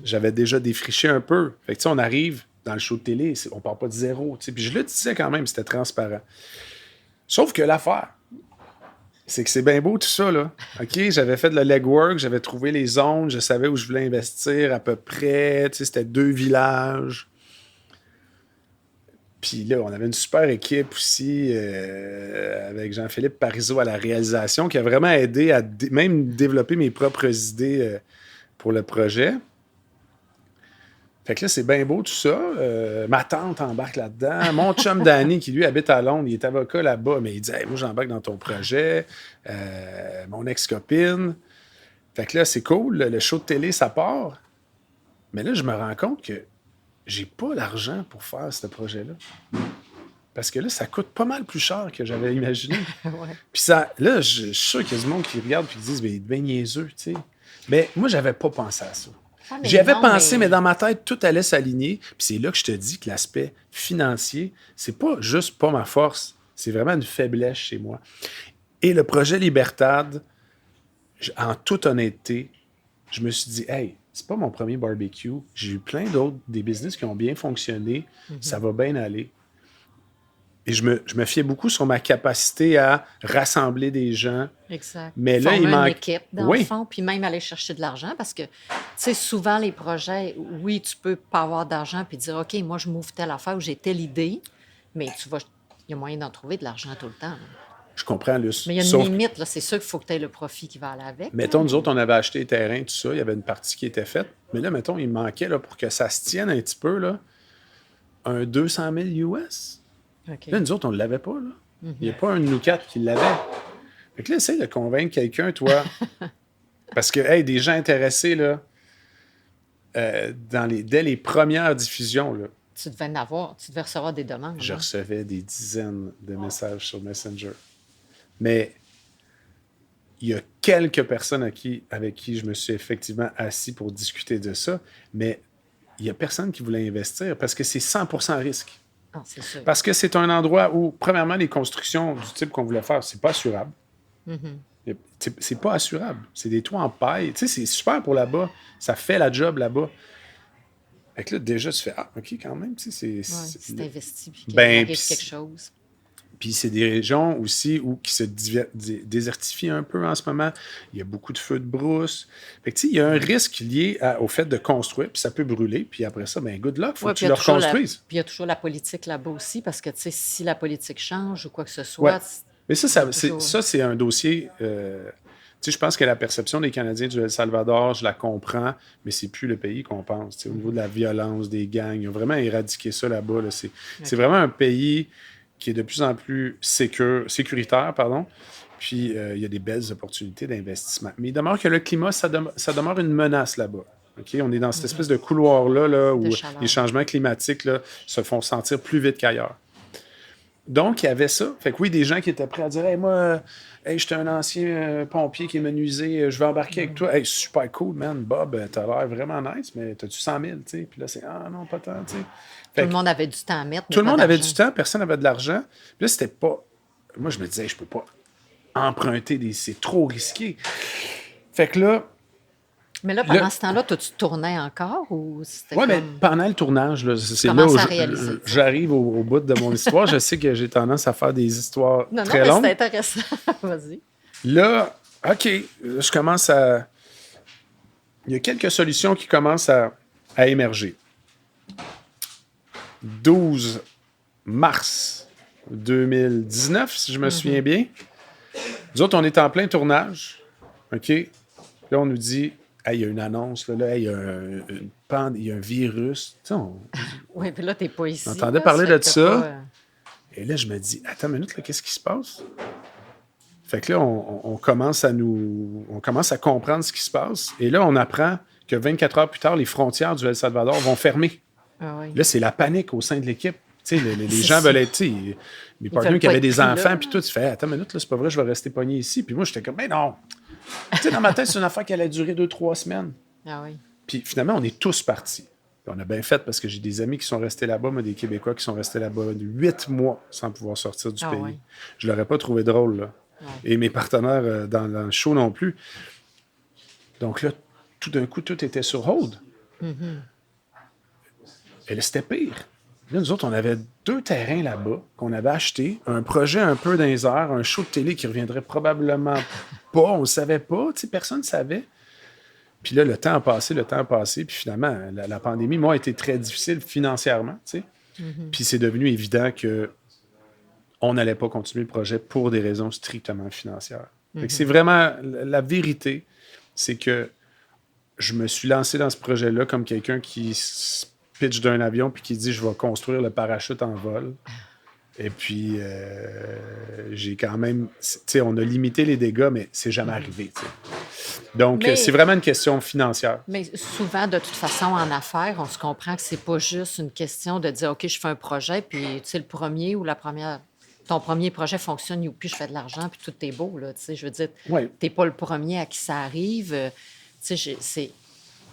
J'avais déjà défriché un peu. Fait que, tu sais, on arrive dans le show de télé, on part pas de zéro. Puis je le disais quand même, c'était transparent. Sauf que l'affaire, c'est que c'est bien beau tout ça, là. OK, j'avais fait de la legwork, j'avais trouvé les zones, je savais où je voulais investir à peu près. Tu sais, c'était 2 villages. Puis là, on avait une super équipe aussi avec Jean-Philippe Parizeau à la réalisation qui a vraiment aidé à même développer mes propres idées pour le projet. Fait que là, c'est bien beau tout ça. Ma tante embarque là-dedans. Mon chum Danny, qui lui habite à Londres, il est avocat là-bas, mais il dit hey, moi, j'embarque dans ton projet. Mon ex-copine. Fait que là, c'est cool. Le show de télé, ça part. Mais là, je me rends compte que j'ai pas l'argent pour faire ce projet-là. Parce que là, ça coûte pas mal plus cher que j'avais imaginé. Ouais. Puis ça, là, je suis sûr qu'il y a du monde qui regarde et qui disent, mais il est bien niaiseux, tu sais. Mais moi, j'avais pas pensé à ça. Ah, J'y avais non, pensé, mais dans ma tête, tout allait s'aligner. Puis c'est là que je te dis que l'aspect financier, c'est pas juste pas ma force, c'est vraiment une faiblesse chez moi. Et le projet Libertad, en toute honnêteté, je me suis dit, hey, c'est pas mon premier barbecue. J'ai eu plein d'autres, des business qui ont bien fonctionné. Ça va bien aller. Et je me fiais beaucoup sur ma capacité à rassembler des gens. Exact. Mais là, Former il manque. une équipe, dans le fond, puis même aller chercher de l'argent, parce que, tu sais, souvent, les projets, oui, tu peux pas avoir d'argent puis dire, OK, moi, je m'ouvre telle affaire ou j'ai telle idée, mais il y a moyen d'en trouver de l'argent tout le temps, là. Je comprends, Luce. Mais il y a une limite, là. C'est sûr qu'il faut que tu aies le profit qui va aller avec. Mettons, nous autres, on avait acheté les terrains, tout ça. Il y avait une partie qui était faite. Mais là, mettons, il manquait, là, pour que ça se tienne un petit peu, là, un 200 000 US. Okay. Là, nous autres, on ne l'avait pas, là. Il n'y a pas un de nous quatre qui l'avait. Fait que là, essaye de convaincre quelqu'un, toi. Parce que, hey, des gens intéressés, là, dès les premières diffusions, là, tu devais recevoir des demandes. Je recevais des dizaines de messages sur Messenger. Mais il y a quelques personnes avec qui je me suis effectivement assis pour discuter de ça, mais il n'y a personne qui voulait investir parce que c'est 100% risque. Ah, c'est sûr. Parce que c'est un endroit où, premièrement, les constructions du type qu'on voulait faire, c'est pas assurable. C'est pas assurable. C'est des toits en paille. Tu sais, c'est super pour là-bas. Ça fait la job là-bas. Fait que là, déjà, tu fais « Ah, OK, quand même. » Tu sais, c'est investi, puis qu'il arrive quelque chose. Puis c'est des régions aussi qui se désertifient un peu en ce moment. Il y a beaucoup de feux de brousse. Fait que, tu sais, il y a un risque lié au fait de construire, puis ça peut brûler. Puis après ça, ben good luck, il faut que tu le reconstruises. Puis il y a toujours la politique là-bas aussi, parce que, tu sais, si la politique change ou quoi que ce soit... Ouais. Mais ça, c'est un dossier... tu sais, je pense que la perception des Canadiens du El Salvador, je la comprends, mais c'est plus le pays qu'on pense. Tu sais, au niveau de la violence, des gangs, ils ont vraiment éradiqué ça là-bas. Là. C'est vraiment un pays qui est de plus en plus sécuritaire, pardon. Puis, il y a des belles opportunités d'investissement. Mais il demeure que le climat, ça demeure une menace là-bas. Okay? On est dans cette espèce de couloir-là là, où les changements climatiques là, se font sentir plus vite qu'ailleurs. Donc, il y avait ça. Fait que oui, des gens qui étaient prêts à dire « Hey, moi, j'étais un ancien pompier qui est menuisier, je vais embarquer avec toi. Hey, super cool, man. Bob, t'as l'air vraiment nice, mais t'as-tu 100 000? » Puis là, c'est « Ah non, pas tant. » Tout le monde avait du temps à mettre. Tout le monde avait du temps, personne n'avait de l'argent. Puis là, c'était pas... Moi, je me disais, je peux pas emprunter c'est trop risqué. Fait que là... Mais là, pendant ce temps-là, tu tournais encore ou c'était mais pendant le tournage, là, c'est là où j'arrive au bout de mon histoire. Je sais que j'ai tendance à faire des histoires très longues. C'est intéressant. Vas-y. Là, OK, je commence à... Il y a quelques solutions qui commencent à émerger. 12 mars 2019, si je me souviens bien. Nous autres, on est en plein tournage. OK? Là, on nous dit, hey, il y a une annonce, là, il y a un virus. Oui, puis là, t'es pas ici. On entendait parler de ça. Et là, je me dis, attends une minute, là, qu'est-ce qui se passe? Fait que là, on commence à comprendre ce qui se passe. Et là, on apprend que 24 heures plus tard, les frontières du El Salvador vont fermer. Ah oui. Là, c'est la panique au sein de l'équipe. Les gens veulent être... Mes partenaires qui avaient des enfants, puis tout, tu fais, attends une minute, là, c'est pas vrai, je vais rester pogné ici. Puis moi, j'étais comme, mais non! Dans ma tête, c'est une affaire qui allait durer 2-3 semaines. Ah oui. Puis finalement, on est tous partis. Puis on a bien fait parce que j'ai des amis qui sont restés là-bas, mais des Québécois qui sont restés là-bas 8 mois sans pouvoir sortir du pays. Oui. Je l'aurais pas trouvé drôle, là. Ouais. Et mes partenaires dans le show non plus. Donc là, tout d'un coup, tout était sur hold. Et là, c'était pire. Là, nous autres, on avait 2 terrains là-bas qu'on avait achetés, un projet un peu dans les airs, un show de télé qui reviendrait probablement pas, on ne savait pas, personne ne savait. Puis là, le temps a passé, puis finalement, la pandémie, moi, a été très difficile financièrement, Puis c'est devenu évident qu'on n'allait pas continuer le projet pour des raisons strictement financières. Fait que c'est vraiment, la vérité, c'est que je me suis lancé dans ce projet-là comme quelqu'un qui pitch d'un avion puis qui dit je vais construire le parachute en vol. Et puis j'ai quand même, on a limité les dégâts, mais c'est jamais arrivé. Donc, c'est Mais, vraiment une question financière. mais souvent, de toute façon, en affaires, on se comprend que c'est pas juste une question de dire, OK, je fais un projet, puis tu sais, le premier ou la première, ton premier projet fonctionne, puis je fais de l'argent, puis tout est beau, là. Tu sais, je veux dire, Oui, t'es pas le premier à qui ça arrive. Tu sais,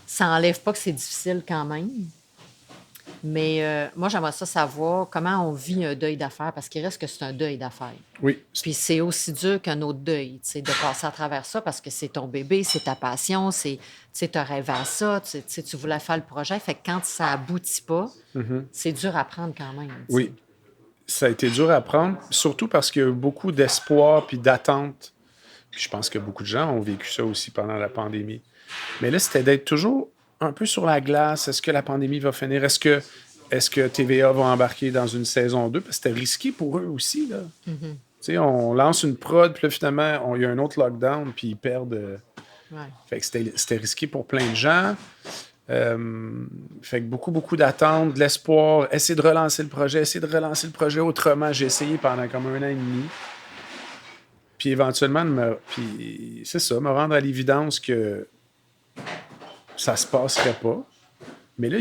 ça enlève pas que c'est difficile quand même. Mais moi, j'aimerais ça savoir comment on vit un deuil d'affaires, parce qu'il reste que c'est un deuil d'affaires. oui. Puis c'est aussi dur qu'un autre deuil, tu sais, de passer à travers ça, parce que c'est ton bébé, c'est ta passion, tu sais, tu rêvé à ça, tu sais, tu voulais faire le projet. Fait que quand ça aboutit pas, c'est dur à prendre quand même, tu sais. Oui, ça a été dur à prendre, surtout parce qu'il y a eu beaucoup d'espoir puis d'attente. Puis je pense que beaucoup de gens ont vécu ça aussi pendant la pandémie. Mais là, c'était d'être toujours un peu sur la glace. Est-ce que la pandémie va finir? Est-ce que TVA va embarquer dans une saison 2? Parce que c'était risqué pour eux aussi, là. Tu sais, on lance une prod, puis là, finalement, il y a un autre lockdown, puis ils perdent. Ouais. Fait que c'était risqué pour plein de gens. Fait que beaucoup, beaucoup d'attentes, de l'espoir, essayer de relancer le projet autrement. J'ai essayé pendant comme 1 an et demi. Puis éventuellement, puis c'est ça, me rendre à l'évidence que ça se passerait pas. Mais là,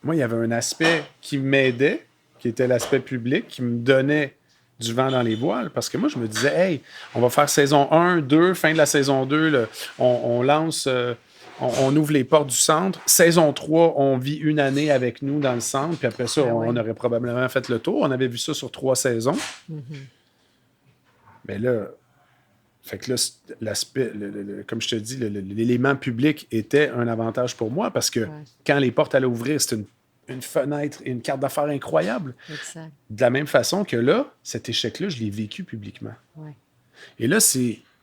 moi, il y avait un aspect qui m'aidait, qui était l'aspect public, qui me donnait du vent dans les voiles. Parce que moi, je me disais, hey, on va faire saison 1, 2, fin de la saison 2, là, on lance, on ouvre les portes du centre. Saison 3, on vit 1 année avec nous dans le centre. Puis après ça, Ben on oui. aurait probablement fait le tour. On avait vu ça sur 3 saisons. Mais là, fait que là, l'aspect, comme je te dis, l'élément public était un avantage pour moi parce que Ouais. quand les portes allaient ouvrir, c'était une fenêtre et une carte d'affaires incroyable. Exact. De la même façon que là, cet échec-là, je l'ai vécu publiquement. Ouais. Et là,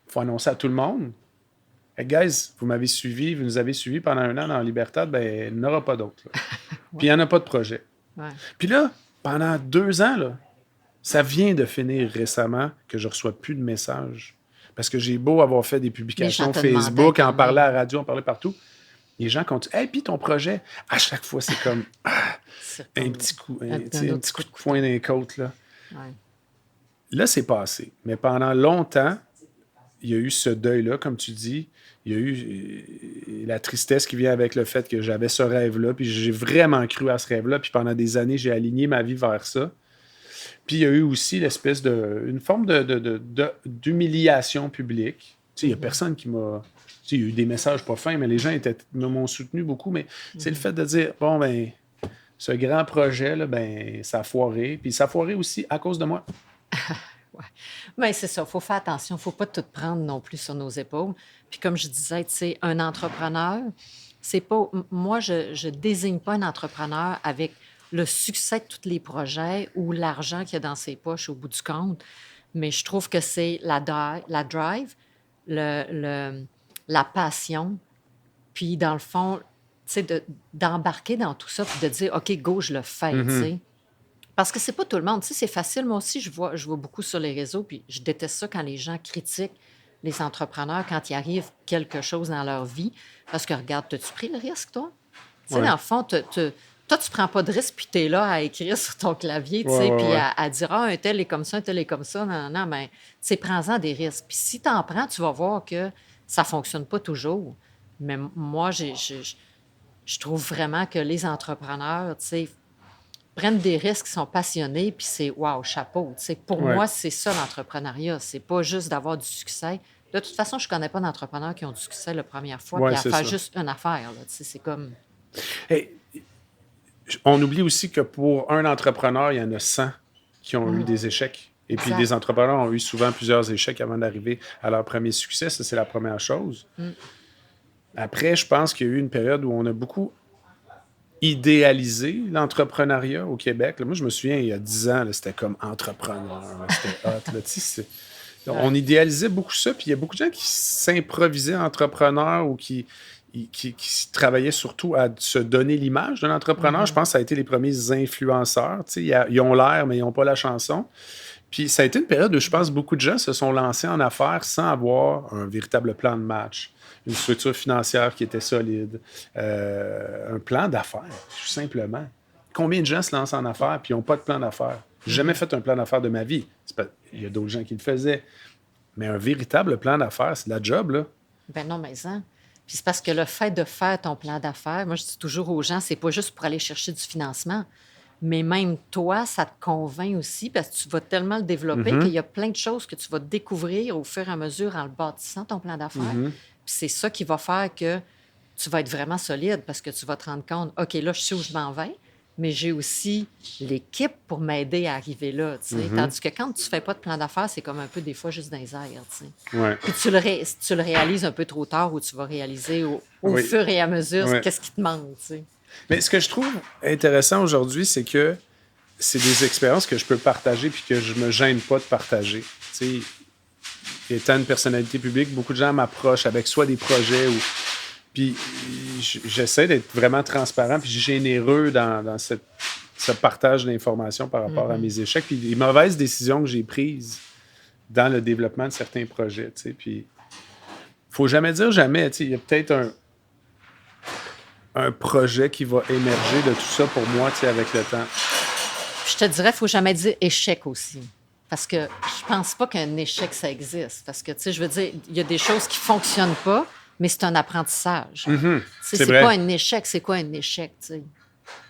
faut annoncer à tout le monde. Hey guys, vous m'avez suivi, vous nous avez suivis pendant 1 an dans Libertad, ben, il n'y en aura pas d'autres. Là. Puis il n'y en a pas de projet. Ouais. Puis là, pendant 2 ans, là, ça vient de finir récemment que je ne reçois plus de messages. Parce que j'ai beau avoir fait des publications Les gens te demandaient Facebook, quand en parler même. à la radio, en parler partout. Les gens continuent. Hey, puis ton projet, à chaque fois, c'est comme C'est un comme petit coup, un tu sais, un autre petit coup coup de de poing dans les côtes. Là, Ouais. là c'est passé. Mais pendant longtemps, il y a eu ce deuil-là, comme tu dis. Il y a eu la tristesse qui vient avec le fait que j'avais ce rêve-là. Puis j'ai vraiment cru à ce rêve-là. Puis pendant des années, j'ai aligné ma vie vers ça. Puis il y a eu aussi une forme d'humiliation publique. Tu sais, il n'y a personne qui m'a... Tu sais, il y a eu des messages pas fins, mais les gens m'ont soutenu beaucoup. Mais c'est le fait de dire, bon, ben, ce grand projet-là, ben, ça a foiré. Puis ça a foiré aussi à cause de moi. Ouais. Mais c'est ça, il faut faire attention, il ne faut pas tout prendre non plus sur nos épaules. Puis comme je disais, tu sais, un entrepreneur, c'est pas... Moi, je désigne pas un entrepreneur avec le succès de tous les projets ou l'argent qu'il y a dans ses poches au bout du compte, mais je trouve que c'est la drive, la passion, puis dans le fond, tu sais, d'embarquer dans tout ça, puis de dire, OK, go, je le fais, tu sais. Parce que c'est pas tout le monde. Tu sais, c'est facile. Moi aussi, je vois beaucoup sur les réseaux, puis je déteste ça quand les gens critiquent les entrepreneurs quand il arrive quelque chose dans leur vie. Parce que, regarde, t'as-tu pris le risque, toi? Tu sais, Ouais. dans le fond, toi, tu prends pas de risque, puis t'es là à écrire sur ton clavier, tu Ouais, sais, ouais, puis ouais. à dire, ah, un tel est comme ça, un tel est comme ça. Non, non, mais, tu sais, prends-en des risques. Puis si t'en prends, tu vas voir que ça fonctionne pas toujours. Mais moi, je trouve vraiment que les entrepreneurs, tu sais, prennent des risques, sont passionnés, puis c'est wow, chapeau. Tu sais, pour Ouais. moi, c'est ça l'entrepreneuriat. C'est pas juste d'avoir du succès. De toute façon, je connais pas d'entrepreneurs qui ont du succès la première fois, Ouais, puis à c'est faire ça. juste une affaire. Là. Tu sais, c'est comme. Hey, on oublie aussi que pour un entrepreneur, il y en a 100 qui ont eu des échecs. Et puis, Exact. des entrepreneurs ont eu souvent plusieurs échecs avant d'arriver à leur premier succès. Ça, c'est la première chose. Après, je pense qu'il y a eu une période où on a beaucoup idéalisé l'entrepreneuriat au Québec. Là, moi, je me souviens, il y a 10 ans, là, c'était comme entrepreneur. Là, c'était hot. Là, tu sais, on idéalisait beaucoup ça. Puis il y a beaucoup de gens qui s'improvisaient entrepreneurs ou qui travaillaient surtout à se donner l'image d'un entrepreneur. Je pense que ça a été les premiers influenceurs. Tu sais, ils ont l'air, mais ils n'ont pas la chanson. Puis ça a été une période où je pense que beaucoup de gens se sont lancés en affaires sans avoir un véritable plan de match, une structure financière qui était solide, un plan d'affaires, tout simplement. Combien de gens se lancent en affaires puis n'ont pas de plan d'affaires? J'ai jamais fait un plan d'affaires de ma vie. Il y a d'autres gens qui le faisaient. Mais un véritable plan d'affaires, c'est de la job, là. Ben non, mais ça. Puis c'est parce que le fait de faire ton plan d'affaires, moi, je dis toujours aux gens, c'est pas juste pour aller chercher du financement, mais même toi, ça te convainc aussi parce que tu vas tellement le développer qu'il y a plein de choses que tu vas découvrir au fur et à mesure en le bâtissant, ton plan d'affaires. Puis c'est ça qui va faire que tu vas être vraiment solide parce que tu vas te rendre compte, OK, là, je sais où je m'en vais, mais j'ai aussi l'équipe pour m'aider à arriver là, tu sais. Tandis que quand tu fais pas de plan d'affaires, c'est comme un peu des fois juste dans les airs, tu sais. Ouais. Puis tu le réalises un peu trop tard ou tu vas réaliser au Oui. fur et à mesure Ouais. qu'est-ce qui te manque, tu sais. Mais ce que je trouve intéressant aujourd'hui, c'est que c'est des expériences que je peux partager puis que je me gêne pas de partager. Tu sais, étant une personnalité publique, beaucoup de gens m'approchent avec soit des projets ou... Puis j'essaie d'être vraiment transparent puis généreux dans ce partage d'informations par rapport à mes échecs puis les mauvaises décisions que j'ai prises dans le développement de certains projets. Tu sais. Puis faut jamais dire jamais. Tu sais, il y a peut-être un projet qui va émerger de tout ça pour moi, tu sais, avec le temps. Je te dirais, il ne faut jamais dire échec aussi. Parce que je pense pas qu'un échec, ça existe. Parce que, tu sais, je veux dire, il y a des choses qui ne fonctionnent pas, mais c'est un apprentissage. C'est vrai. pas un échec, c'est quoi un échec, tu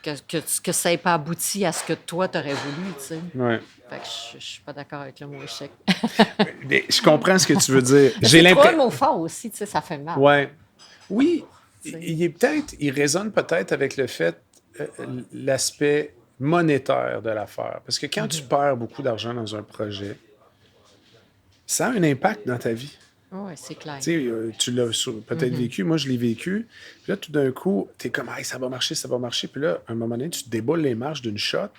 sais? Que ça n'ait pas abouti à ce que toi, tu aurais voulu, tu sais. Ouais. Fait que je suis pas d'accord avec le mot échec. Mais je comprends ce que tu veux dire. C'est trop un mot fort aussi, tu sais, ça fait mal. Ouais. Oui, il résonne peut-être avec le fait, l'aspect monétaire de l'affaire. Parce que quand tu perds beaucoup d'argent dans un projet, ça a un impact dans ta vie. Oui, c'est clair. Tu sais, tu l'as peut-être vécu, moi je l'ai vécu. Puis là, tout d'un coup, tu es comme, hey, ça va marcher. Puis là, à un moment donné, tu te déboules les marches d'une shot.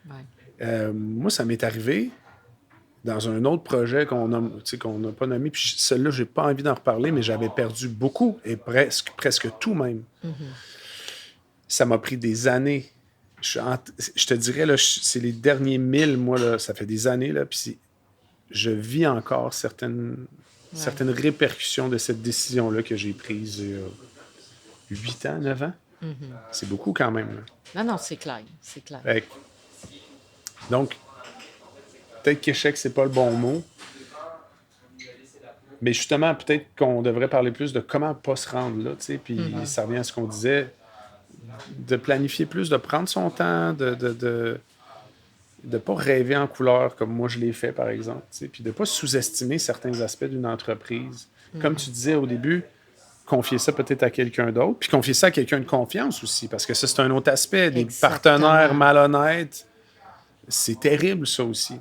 Ouais. Moi, ça m'est arrivé dans un autre projet qu'on n'a pas nommé. Puis celui-là, j'ai pas envie d'en reparler, mais j'avais perdu beaucoup et presque tout même. Ça m'a pris des années. Je te dirais, là, c'est les derniers 1000, moi, là, ça fait des années, là, puis je vis encore certaines répercussions de cette décision-là que j'ai prise il y a 8 ans, 9 ans. C'est beaucoup quand même. Là. Non, c'est clair. C'est clair. Donc, peut-être qu'échec, c'est pas le bon mot. Mais justement, peut-être qu'on devrait parler plus de comment pas se rendre là, tu sais. Puis ça revient à ce qu'on disait, de planifier plus, de prendre son temps, de pas rêver en couleur comme moi je l'ai fait, par exemple, tu sais. Puis de pas sous-estimer certains aspects d'une entreprise. Comme tu disais au début, confier ça peut-être à quelqu'un d'autre, puis confier ça à quelqu'un de confiance aussi, parce que ça, c'est un autre aspect. Des partenaires malhonnêtes, c'est terrible, ça aussi.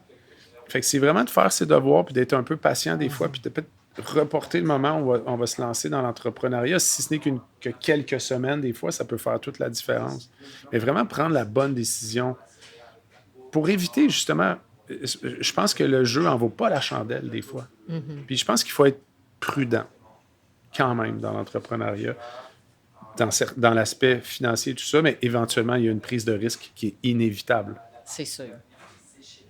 Fait que c'est vraiment de faire ses devoirs, puis d'être un peu patient des fois, puis de peut-être reporter le moment où on va se lancer dans l'entrepreneuriat, si ce n'est que quelques semaines, des fois, ça peut faire toute la différence. Mais vraiment prendre la bonne décision pour éviter, justement, je pense que le jeu en vaut pas la chandelle, des fois. Puis je pense qu'il faut être prudent, quand même, dans l'entrepreneuriat, dans l'aspect financier et tout ça, mais éventuellement, il y a une prise de risque qui est inévitable. C'est sûr.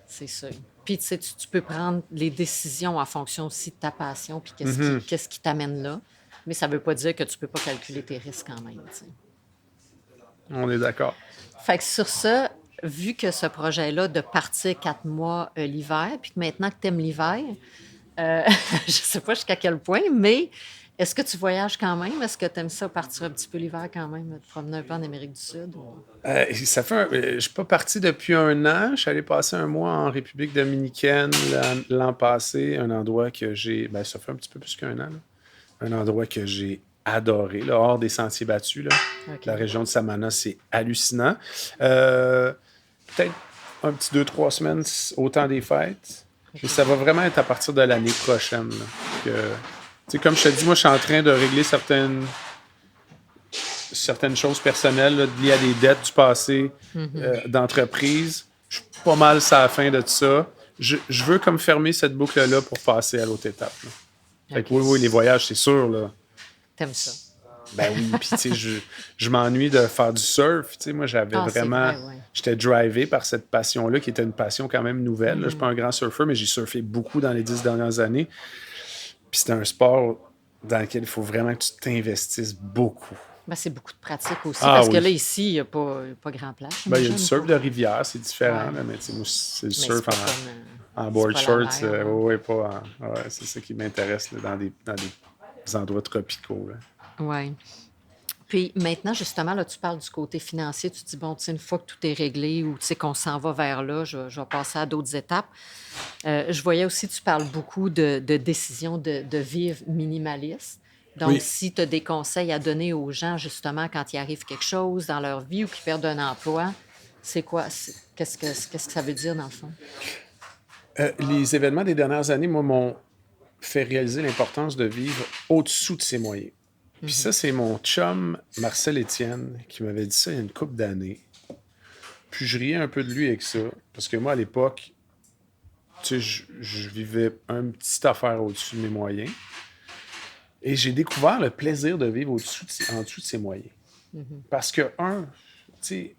C'est sûr. Puis, tu sais, tu peux prendre les décisions en fonction aussi de ta passion, puis qu'est-ce qui t'amène là. Mais ça ne veut pas dire que tu ne peux pas calculer tes risques quand même, tu sais. On est d'accord. Fait que sur ça, vu que ce projet-là de partir 4 mois l'hiver, puis que maintenant que tu aimes l'hiver, je ne sais pas jusqu'à quel point, mais est-ce que tu voyages quand même? Est-ce que tu aimes ça partir un petit peu l'hiver quand même, te promener un peu en Amérique du Sud? Ou... je ne suis pas parti depuis 1 an. Je suis allé passer 1 mois en République dominicaine l'an passé, un endroit que j'ai... ça fait un petit peu plus qu'1 an. Là. Un endroit que j'ai adoré, là, hors des sentiers battus. Là. Okay. La région de Samana, c'est hallucinant. Peut-être un petit 2-3 semaines au temps des fêtes. Okay. Et ça va vraiment être à partir de l'année prochaine. Là, que... comme je te dis, moi, je suis en train de régler certaines choses personnelles là, liées à des dettes du passé d'entreprise. Je suis pas mal sur la fin de tout ça. Je veux comme fermer cette boucle-là pour passer à l'autre étape. Fait que oui, les voyages, c'est sûr. Là. T'aimes ça? Ben oui, puis tu sais, je m'ennuie de faire du surf. Tu sais, moi, j'avais vraiment... Vrai, ouais. J'étais drivé par cette passion-là, qui était une passion quand même nouvelle. Là, je suis pas un grand surfeur, mais j'ai surfé beaucoup dans les 10 dernières années. Puis c'est un sport dans lequel il faut vraiment que tu t'investisses beaucoup. Ben, c'est beaucoup de pratique aussi, parce que là, ici, il n'y a pas grand plage. Il y a du surf de rivière, c'est différent, là, mais moi, c'est le surf en board shorts. C'est ça qui m'intéresse là, dans des endroits tropicaux, là. Oui. Puis maintenant, justement, là, tu parles du côté financier. Tu te dis, bon, tu sais, une fois que tout est réglé ou tu sais qu'on s'en va vers là, je vais passer à d'autres étapes. Je voyais aussi, tu parles beaucoup de décisions de vivre minimaliste. Donc, Oui. si tu as des conseils à donner aux gens, justement, quand il arrive quelque chose dans leur vie ou qu'ils perdent un emploi, c'est quoi? Qu'est-ce que ça veut dire, dans le fond? Les événements des dernières années, moi, m'ont fait réaliser l'importance de vivre au-dessous de ses moyens. Puis ça, c'est mon chum Marcel Étienne qui m'avait dit ça il y a une couple d'années. Puis je riais un peu de lui avec ça, parce que moi, à l'époque, tu sais, je vivais une petite affaire au-dessus de mes moyens. Et j'ai découvert le plaisir de vivre en dessous de ses moyens. Parce que, tu sais,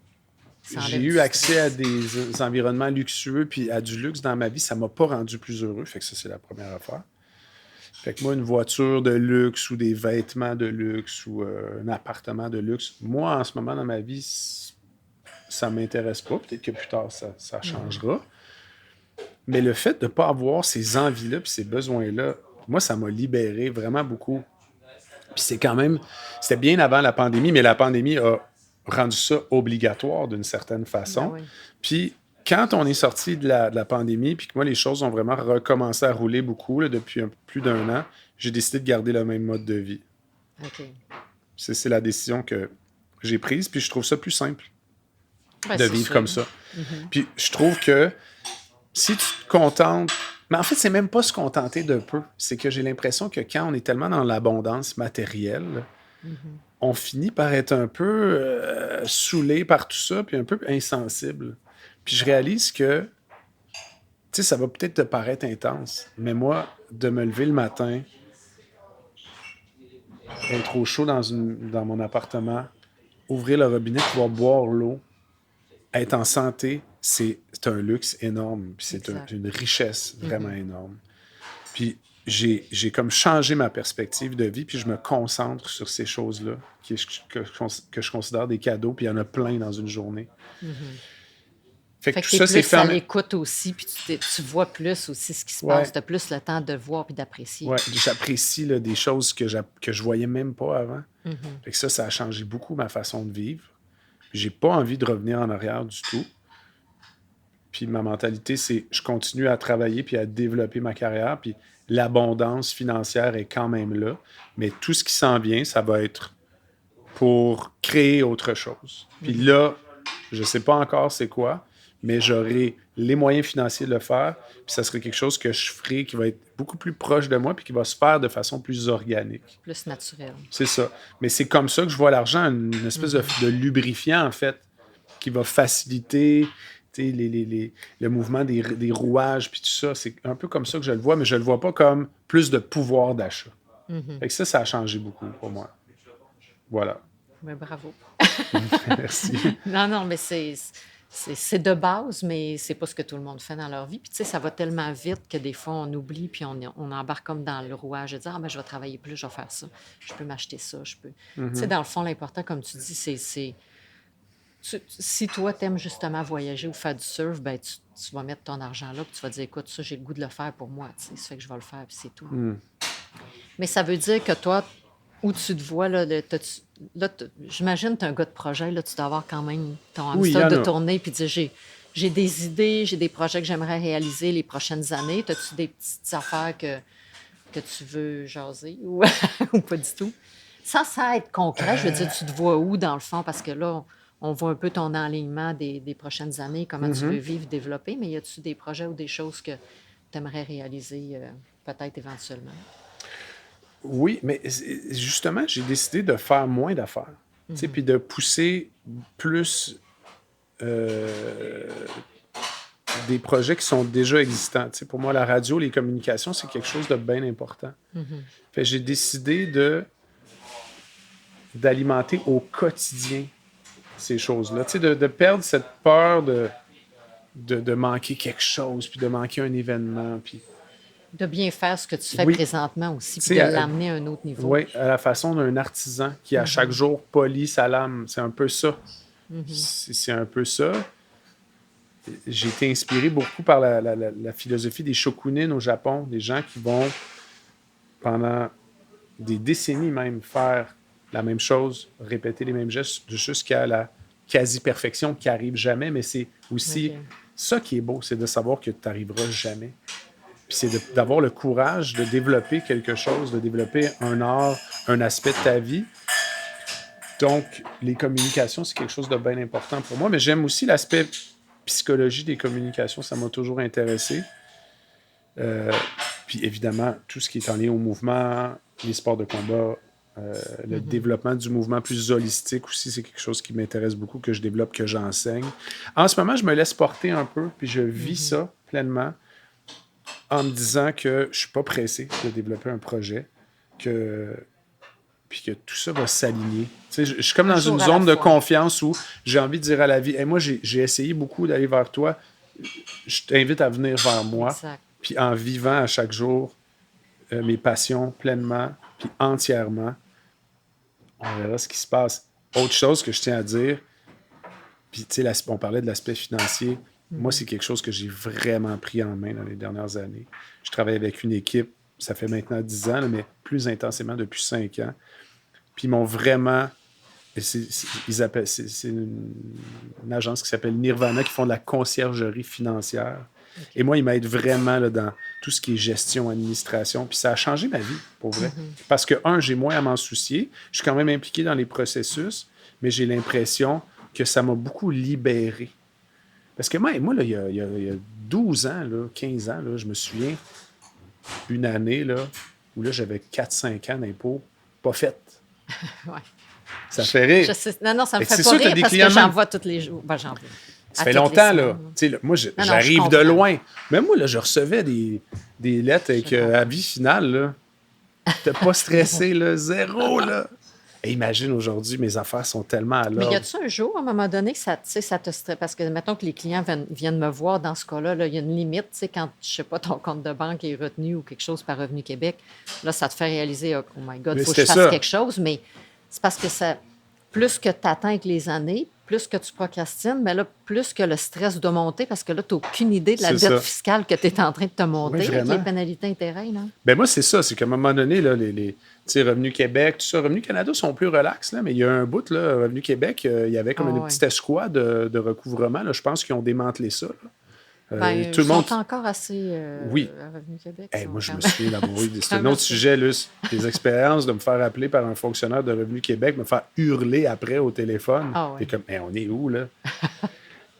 Ça j'ai enlève eu du accès à stress. des environnements luxueux puis à du luxe dans ma vie. Ça m'a pas rendu plus heureux. Fait que ça, c'est la première affaire. Fait que moi, une voiture de luxe ou des vêtements de luxe ou un appartement de luxe, moi, en ce moment dans ma vie, ça m'intéresse pas. Peut-être que plus tard, ça changera. Mais le fait de ne pas avoir ces envies-là puis ces besoins-là, moi, ça m'a libéré vraiment beaucoup. Puis c'est quand même... C'était bien avant la pandémie, mais la pandémie a rendu ça obligatoire d'une certaine Ben façon. oui. Puis quand on est sorti de la pandémie, puis que moi, les choses ont vraiment recommencé à rouler beaucoup là, depuis plus d'un an, j'ai décidé de garder le même mode de vie. OK. C'est la décision que j'ai prise, puis je trouve ça plus simple Ben, de c'est vivre sûr. comme ça. Puis je trouve que si tu te contentes... Mais en fait, c'est même pas se contenter de peu. C'est que j'ai l'impression que quand on est tellement dans l'abondance matérielle, on finit par être un peu saoulé par tout ça, puis un peu insensible. Puis je réalise que, tu sais, ça va peut-être te paraître intense, mais moi, de me lever le matin, être au chaud dans mon appartement, ouvrir le robinet, pouvoir boire l'eau, être en santé, c'est un luxe énorme. Puis c'est Exact. une richesse vraiment énorme. Puis j'ai comme changé ma perspective de vie, puis je me concentre sur ces choses-là que je considère des cadeaux, puis il y en a plein dans une journée. Fait que Fait que tout tu es ça, c'est plus à fermé. l'écoute aussi, puis tu vois plus aussi ce qui se Ouais. passe. Tu as plus le temps de voir puis d'apprécier. Ouais, j'apprécie là, des choses que je voyais même pas avant. Fait que ça a changé beaucoup ma façon de vivre. J'ai pas envie de revenir en arrière du tout. Puis ma mentalité, c'est je continue à travailler puis à développer ma carrière. Puis l'abondance financière est quand même là. Mais tout ce qui s'en vient, ça va être pour créer autre chose. Puis là, je sais pas encore c'est quoi, mais j'aurai les moyens financiers de le faire. Puis ça serait quelque chose que je ferai qui va être beaucoup plus proche de moi puis qui va se faire de façon plus organique. Plus naturel. C'est ça. Mais c'est comme ça que je vois l'argent, une espèce de lubrifiant, en fait, qui va faciliter le mouvement des rouages, puis tout ça. C'est un peu comme ça que je le vois, mais je le vois pas comme plus de pouvoir d'achat. Fait que ça a changé beaucoup pour moi. Voilà. Ben, bravo. Merci. Non, mais c'est de base, mais c'est pas ce que tout le monde fait dans leur vie. Puis, tu sais, ça va tellement vite que des fois, on oublie, puis on embarque comme dans le rouage de dire, ah, ben, je vais travailler plus, je vais faire ça, je peux m'acheter ça, je peux. Tu sais, dans le fond, l'important, comme tu dis, si toi, t'aimes justement voyager ou faire du surf, ben, tu vas mettre ton argent là, puis tu vas dire, écoute, ça, j'ai le goût de le faire pour moi, tu sais, ça fait que je vais le faire, puis c'est tout. Mais ça veut dire que toi, où tu te vois, là, j'imagine que tu es un gars de projet, là, tu dois avoir quand même ton Oui, il y hamster en de a. tournée, puis dire, j'ai des idées, j'ai des projets que j'aimerais réaliser les prochaines années. As-tu des petites affaires que tu veux jaser ou, ou pas du tout? Sans être concret, je veux dire, tu te vois où dans le fond? Parce que là, on voit un peu ton enlignement des prochaines années, comment tu veux vivre, développer, mais y a-tu des projets ou des choses que tu aimerais réaliser peut-être éventuellement? Oui, mais justement, j'ai décidé de faire moins d'affaires. Tu sais, puis de pousser plus des projets qui sont déjà existants. Tu sais, pour moi, la radio, les communications, c'est quelque chose de bien important. Fait que j'ai décidé d'alimenter au quotidien ces choses-là. Tu sais, de perdre cette peur de manquer quelque chose, puis de manquer un événement. Puis, De bien faire ce que tu fais oui, présentement aussi, tu puis de sais, l'amener à un autre niveau. oui, à la façon d'un artisan qui, à chaque jour, polit sa lame. C'est un peu ça. C'est un peu ça. J'ai été inspiré beaucoup par la philosophie des shokunin au Japon, des gens qui vont, pendant des décennies même faire la même chose, répéter les mêmes gestes jusqu'à la quasi-perfection qui arrive jamais, mais c'est aussi ça qui est beau, c'est de savoir que tu n'arriveras jamais. Puis c'est d'avoir le courage de développer quelque chose, de développer un art, un aspect de ta vie. Donc, les communications, c'est quelque chose de bien important pour moi, mais j'aime aussi l'aspect psychologie des communications, ça m'a toujours intéressé. Puis évidemment, tout ce qui est en lien au mouvement, les sports de combat, le développement du mouvement plus holistique aussi, c'est quelque chose qui m'intéresse beaucoup, que je développe, que j'enseigne. En ce moment, je me laisse porter un peu, puis je vis ça pleinement, en me disant que je suis pas pressé de développer un projet, puis que tout ça va s'aligner. Tu sais, je suis comme dans une zone de confiance où j'ai envie de dire à la vie, hey, moi, j'ai essayé beaucoup d'aller vers toi, je t'invite à venir vers moi, exact. Puis en vivant à chaque jour mes passions pleinement, puis entièrement, on verra ce qui se passe. Autre chose que je tiens à dire, puis tu sais, on parlait de l'aspect financier. Moi, c'est quelque chose que j'ai vraiment pris en main dans les dernières années. Je travaille avec une équipe, ça fait maintenant 10 ans, là, mais plus intensément depuis 5 ans. Puis ils m'ont vraiment... C'est une agence qui s'appelle Nirvana, qui font de la conciergerie financière. Okay. Et moi, ils m'aident vraiment là, dans tout ce qui est gestion, administration. Puis ça a changé ma vie, pour vrai. Parce que, j'ai moins à m'en soucier. Je suis quand même impliqué dans les processus, mais j'ai l'impression que ça m'a beaucoup libéré. Parce que moi là, il y a 12 ans, là, 15 ans, là, je me souviens, une année là, où là, j'avais 4-5 ans d'impôts pas faites. Ouais. Ça fait rire. Non, ça me fait pas rire parce que j'en vois tous les jours. Ben, j'en vois. Ça fait longtemps, là. Moi, j'arrive de loin. Mais moi, là, je recevais des lettres avec avis final, là. T'es pas stressé, là. Zéro, là. Et imagine, aujourd'hui, mes affaires sont tellement à l'ordre. Mais y a-tu un jour, à un moment donné, que ça te stresse? Parce que, mettons que les clients viennent me voir dans ce cas-là, il y a une limite, tu sais, quand, je sais pas, ton compte de banque est retenu ou quelque chose par Revenu Québec, là, ça te fait réaliser, oh my God, il faut que je fasse quelque chose, mais c'est parce que plus que tu attends avec les années, plus que tu procrastines, mais là, plus que le stress doit monter parce que là, tu n'as aucune idée de la dette fiscale que tu es en train de te monter avec les pénalités intérêts. Là. Ben moi, c'est ça. C'est qu'à un moment donné, là, les Revenu Québec, tout ça, Revenu Canada sont plus relax, là, mais il y a un bout, là, Revenu Québec, il y avait comme une petite escouade de recouvrement. Là, je pense qu'ils ont démantelé ça. Là. Tout le monde sont encore assez oui. À Revenu Québec. Moi, je me souviens d'avoir eu... C'est un autre sujet, Luce. Des expériences de me faire appeler par un fonctionnaire de Revenu Québec, me faire hurler après au téléphone. Et comme, on est où, là?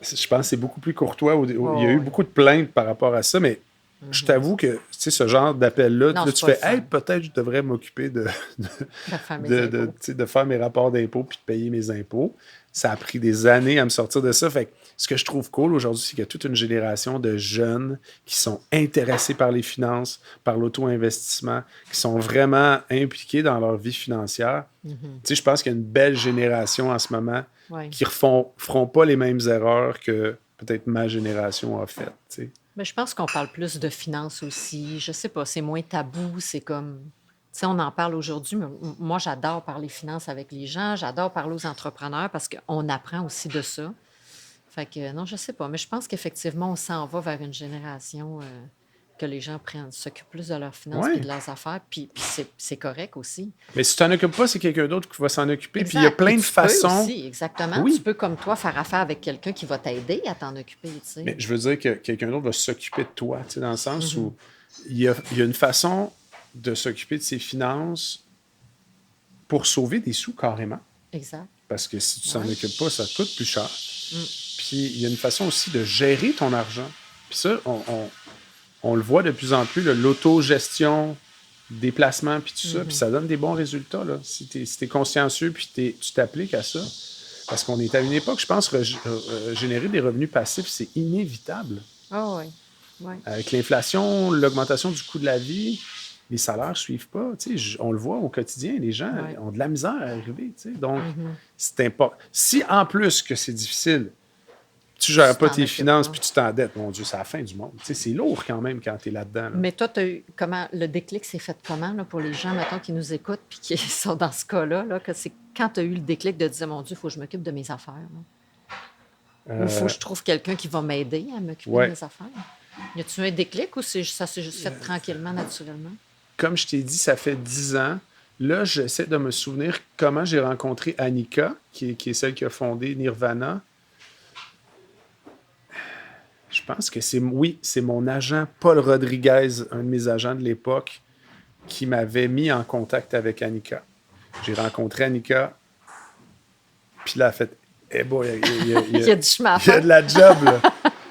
Je pense que c'est beaucoup plus courtois. Il y a eu beaucoup de plaintes par rapport à ça, mais je t'avoue que ce genre d'appel-là, là, tu fais « Hey, peut-être je devrais m'occuper de faire mes rapports d'impôts puis de payer mes impôts. » Ça a pris des années à me sortir de ça. Fait que ce que je trouve cool aujourd'hui, c'est qu'il y a toute une génération de jeunes qui sont intéressés par les finances, par l'auto-investissement, qui sont vraiment impliqués dans leur vie financière. Je pense qu'il y a une belle génération en ce moment qui feront pas les mêmes erreurs que peut-être ma génération a faites. Mais je pense qu'on parle plus de finances aussi. Je sais pas, c'est moins tabou. C'est comme... Tu sais, on en parle aujourd'hui, mais moi, j'adore parler finances avec les gens. J'adore parler aux entrepreneurs parce qu'on apprend aussi de ça. Fait que, non, je sais pas. Mais je pense qu'effectivement, on s'en va vers une génération que les gens s'occupent plus de leurs finances et de leurs affaires. Puis c'est correct aussi. Mais si tu t'en occupes pas, c'est quelqu'un d'autre qui va s'en occuper. Exact. Puis il y a plein de façons. Aussi, exactement. Oui. Tu peux, comme toi, faire affaire avec quelqu'un qui va t'aider à t'en occuper. T'sais. Mais je veux dire que quelqu'un d'autre va s'occuper de toi, dans le sens où il y a une façon de s'occuper de ses finances pour sauver des sous carrément. Exact. Parce que si tu t'en occupes pas, ça te coûte plus cher. Puis il y a une façon aussi de gérer ton argent. Puis ça, on le voit de plus en plus, l'autogestion des placements, puis tout ça, puis ça donne des bons résultats. Là. Si tu es consciencieux, puis tu t'appliques à ça. Parce qu'on est à une époque, je pense, générer des revenus passifs, c'est inévitable. Ah oui. Ouais. Avec l'inflation, l'augmentation du coût de la vie, les salaires ne suivent pas. On le voit au quotidien, les gens ont de la misère à arriver. Donc, c'est important. Si en plus que c'est difficile, tu ne gères pas tes finances puis tu t'endettes, mon Dieu, c'est la fin du monde. C'est lourd quand même quand tu es là-dedans. Là. Mais toi, le déclic s'est fait comment là, pour les gens, mettons, qui nous écoutent puis qui sont dans ce cas-là, là, que c'est quand tu as eu le déclic de dire, mon Dieu, il faut que je m'occupe de mes affaires. Ou il faut que je trouve quelqu'un qui va m'aider à m'occuper de mes affaires. Y a-tu un déclic ou ça s'est juste fait tranquillement, naturellement? Comme je t'ai dit, ça fait 10 ans. Là, j'essaie de me souvenir comment j'ai rencontré Annika, qui est celle qui a fondé Nirvana. Je pense que c'est mon agent Paul Rodriguez, un de mes agents de l'époque, qui m'avait mis en contact avec Annika. J'ai rencontré Annika, puis là, elle a fait « Eh boy, Il y a du chemin à il y a faire. de la job, là.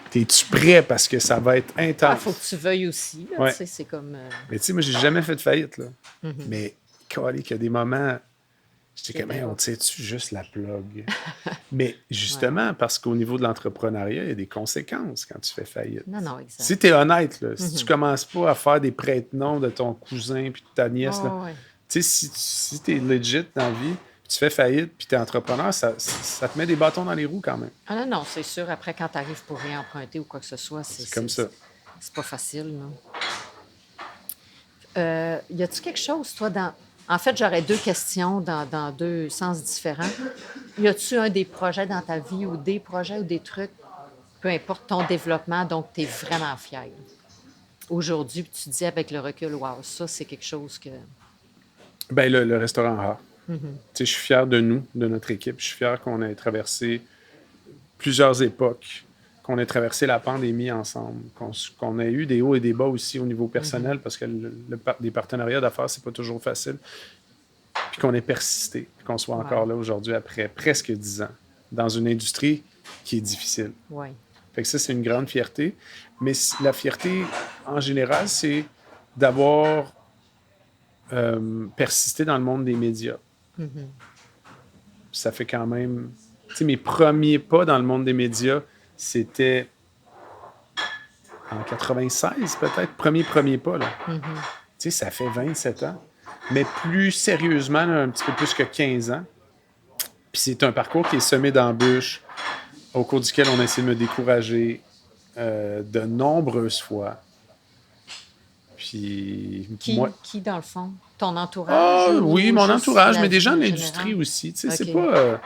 T'es-tu prêt? Parce que ça va être Il intense. faut que tu veuilles aussi. Là, Ouais. tu sais, c'est comme... Mais tu sais, moi, j'ai jamais fait de faillite, là. Mhm. Mais, calique, il y a des moments... J'étais comme, Qui est on tire-tu juste la plug? Mais justement, parce qu'au niveau de l'entrepreneuriat, il y a des conséquences quand tu fais faillite. Non, exact. Si tu es honnête, là, si tu commences pas à faire des prête-noms de ton cousin puis de ta nièce, là, Ouais. tu sais, si tu es legit dans la vie, puis tu fais faillite puis tu es entrepreneur, ça te met des bâtons dans les roues quand même. Ah non, c'est sûr. Après, quand tu arrives pour réemprunter ou quoi que ce soit, C'est comme ça. C'est pas facile, non? Y a-tu quelque chose, toi, dans... En fait, j'aurais 2 questions dans 2 sens différents. Y a-tu un des projets dans ta vie ou des projets ou des trucs, peu importe ton développement, donc tu es vraiment fier? Aujourd'hui, puis tu te dis avec le recul, wow, ça, c'est quelque chose que... Ben le restaurant A. Tu sais, je suis fier de nous, de notre équipe. Je suis fier qu'on ait traversé plusieurs époques, qu'on ait traversé la pandémie ensemble, qu'on ait eu des hauts et des bas aussi au niveau personnel, parce que les partenariats d'affaires, c'est pas toujours facile. Puis qu'on ait persisté, puis qu'on soit encore là aujourd'hui après presque 10 ans, dans une industrie qui est difficile. Oui. Fait que ça, c'est une grande fierté. Mais la fierté, en général, c'est d'avoir persisté dans le monde des médias. Ça fait quand même... Tu sais, mes premiers pas dans le monde des médias, c'était en 96, peut-être. Premier pas, là. Tu sais, ça fait 27 ans. Mais plus sérieusement, là, un petit peu plus que 15 ans. Puis c'est un parcours qui est semé d'embûches, au cours duquel on a essayé de me décourager de nombreuses fois. Puis Qui, dans le fond? Ton entourage? Ah, oui, mon entourage, mais des gens de vie en l'industrie général? aussi. Tu sais, c'est OK. pas...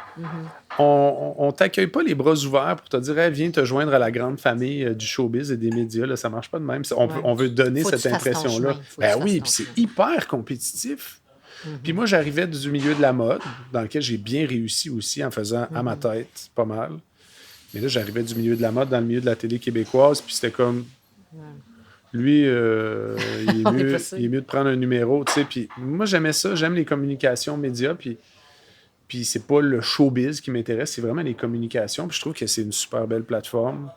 on t'accueille pas les bras ouverts pour te dire hey, « viens te joindre à la grande famille du showbiz et des médias. » Là, ça marche pas de même. On veut donner Faut que cette tu fasses ton impression-là. chemin. Faut que Ben tu oui, fasses puis ton c'est chemin. hyper compétitif. Puis moi, j'arrivais du milieu de la mode, dans lequel j'ai bien réussi aussi en faisant à ma tête, pas mal. Mais là, j'arrivais du milieu de la mode dans le milieu de la télé québécoise, puis c'était comme... Lui, il est mieux de prendre un numéro, tu sais. Puis moi, j'aimais ça. J'aime les communications médias, puis c'est pas le showbiz qui m'intéresse, c'est vraiment les communications. Puis je trouve que c'est une super belle plateforme.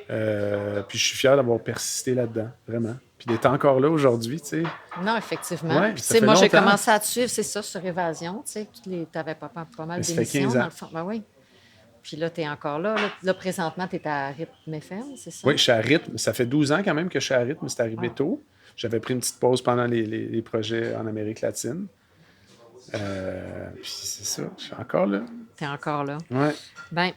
Puis je suis fier d'avoir persisté là-dedans, vraiment. Puis d'être encore là aujourd'hui, tu sais. Non, effectivement. Ouais, Puis, ça tu sais, fait moi, j'ai longtemps. commencé à te suivre, c'est ça, sur Évasion, tu sais. Tu avais pas mal Mais ça fait d'émissions, 15 ans. dans le fond. Ben oui. Puis là, tu es encore là. Là, présentement, tu es à Rythme FM, c'est ça? Oui, je suis à Rythme. Ça fait 12 ans quand même que je suis à Rythme. C'est arrivé tôt. J'avais pris une petite pause pendant les projets en Amérique latine. Puis c'est ça, je suis encore là. Tu es encore là. Ouais. Bien,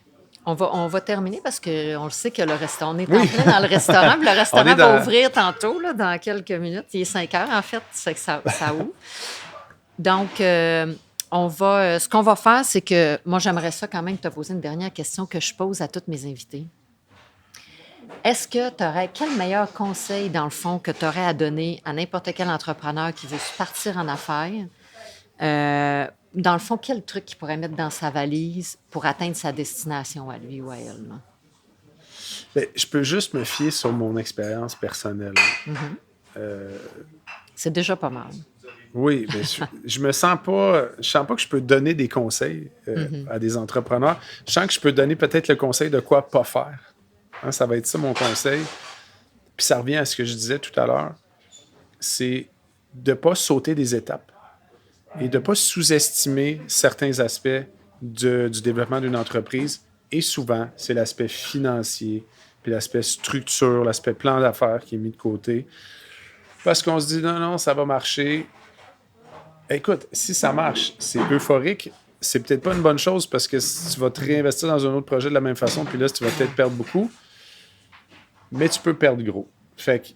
on va terminer parce qu'on le sait que le restaurant, on est Oui. en plein dans le restaurant, puis le restaurant On est va dans- ouvrir tantôt, là, dans quelques minutes. Il est 5 heures, en fait, c'est que ça ouvre. Donc, ce qu'on va faire, c'est que moi, j'aimerais ça quand même te poser une dernière question que je pose à tous mes invités. Est-ce que tu aurais, quel meilleur conseil, dans le fond, que tu aurais à donner à n'importe quel entrepreneur qui veut partir en affaires? Dans le fond, quel truc qu'il pourrait mettre dans sa valise pour atteindre sa destination à lui ou à elle? Là? Ben, je peux juste me fier sur mon expérience personnelle. C'est déjà pas mal. Oui, ben, je me sens pas. Je sens pas que je peux donner des conseils à des entrepreneurs. Je sens que je peux donner peut-être le conseil de quoi pas faire. Hein, ça va être ça mon conseil. Puis ça revient à ce que je disais tout à l'heure. C'est de ne pas sauter des étapes et de ne pas sous-estimer certains aspects du développement d'une entreprise. Et souvent, c'est l'aspect financier, puis l'aspect structure, l'aspect plan d'affaires qui est mis de côté. Parce qu'on se dit, non, ça va marcher. Écoute, si ça marche, c'est euphorique. C'est peut-être pas une bonne chose parce que si tu vas te réinvestir dans un autre projet de la même façon, puis là, tu vas peut-être perdre beaucoup. Mais tu peux perdre gros. Fait que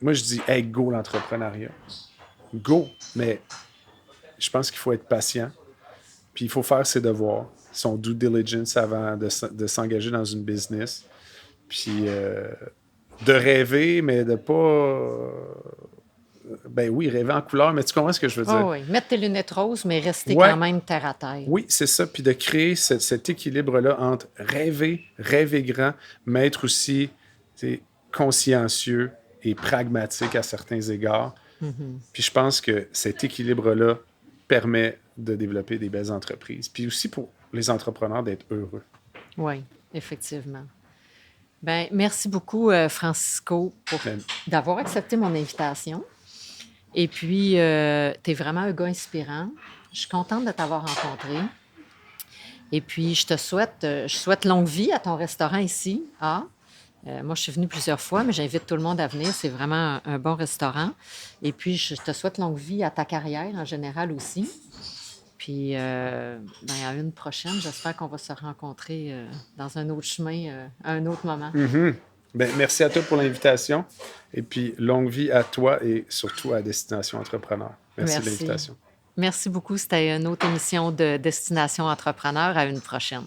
moi, je dis, hey, go l'entrepreneuriat. Go. Mais je pense qu'il faut être patient. Puis il faut faire ses devoirs, son due diligence avant de s'engager dans une business. Puis de rêver, mais de pas Ben oui, rêver en couleur, mais tu comprends ce que je veux dire? Oh oui, mettre tes lunettes roses, mais rester Ouais, quand même terre à terre. oui, c'est ça. Puis de créer cet équilibre-là entre rêver grand, mais être aussi tu sais, consciencieux et pragmatique à certains égards. Puis je pense que cet équilibre-là permet de développer des belles entreprises. Puis aussi pour les entrepreneurs d'être heureux. Oui, effectivement. Ben, merci beaucoup, Francisco, Ben, d'avoir accepté mon invitation. Et puis, tu es vraiment un gars inspirant. Je suis contente de t'avoir rencontré. Et puis, je souhaite longue vie à ton restaurant ici. Moi, je suis venue plusieurs fois, mais j'invite tout le monde à venir. C'est vraiment un bon restaurant. Et puis, je te souhaite longue vie à ta carrière en général aussi. Puis, ben, à une prochaine, j'espère qu'on va se rencontrer dans un autre chemin, à un autre moment. ben, merci à toi pour l'invitation. Et puis, longue vie à toi et surtout à Destination Entrepreneur. Merci de Merci. l'invitation. Merci beaucoup. C'était une autre émission de Destination Entrepreneur. À une prochaine.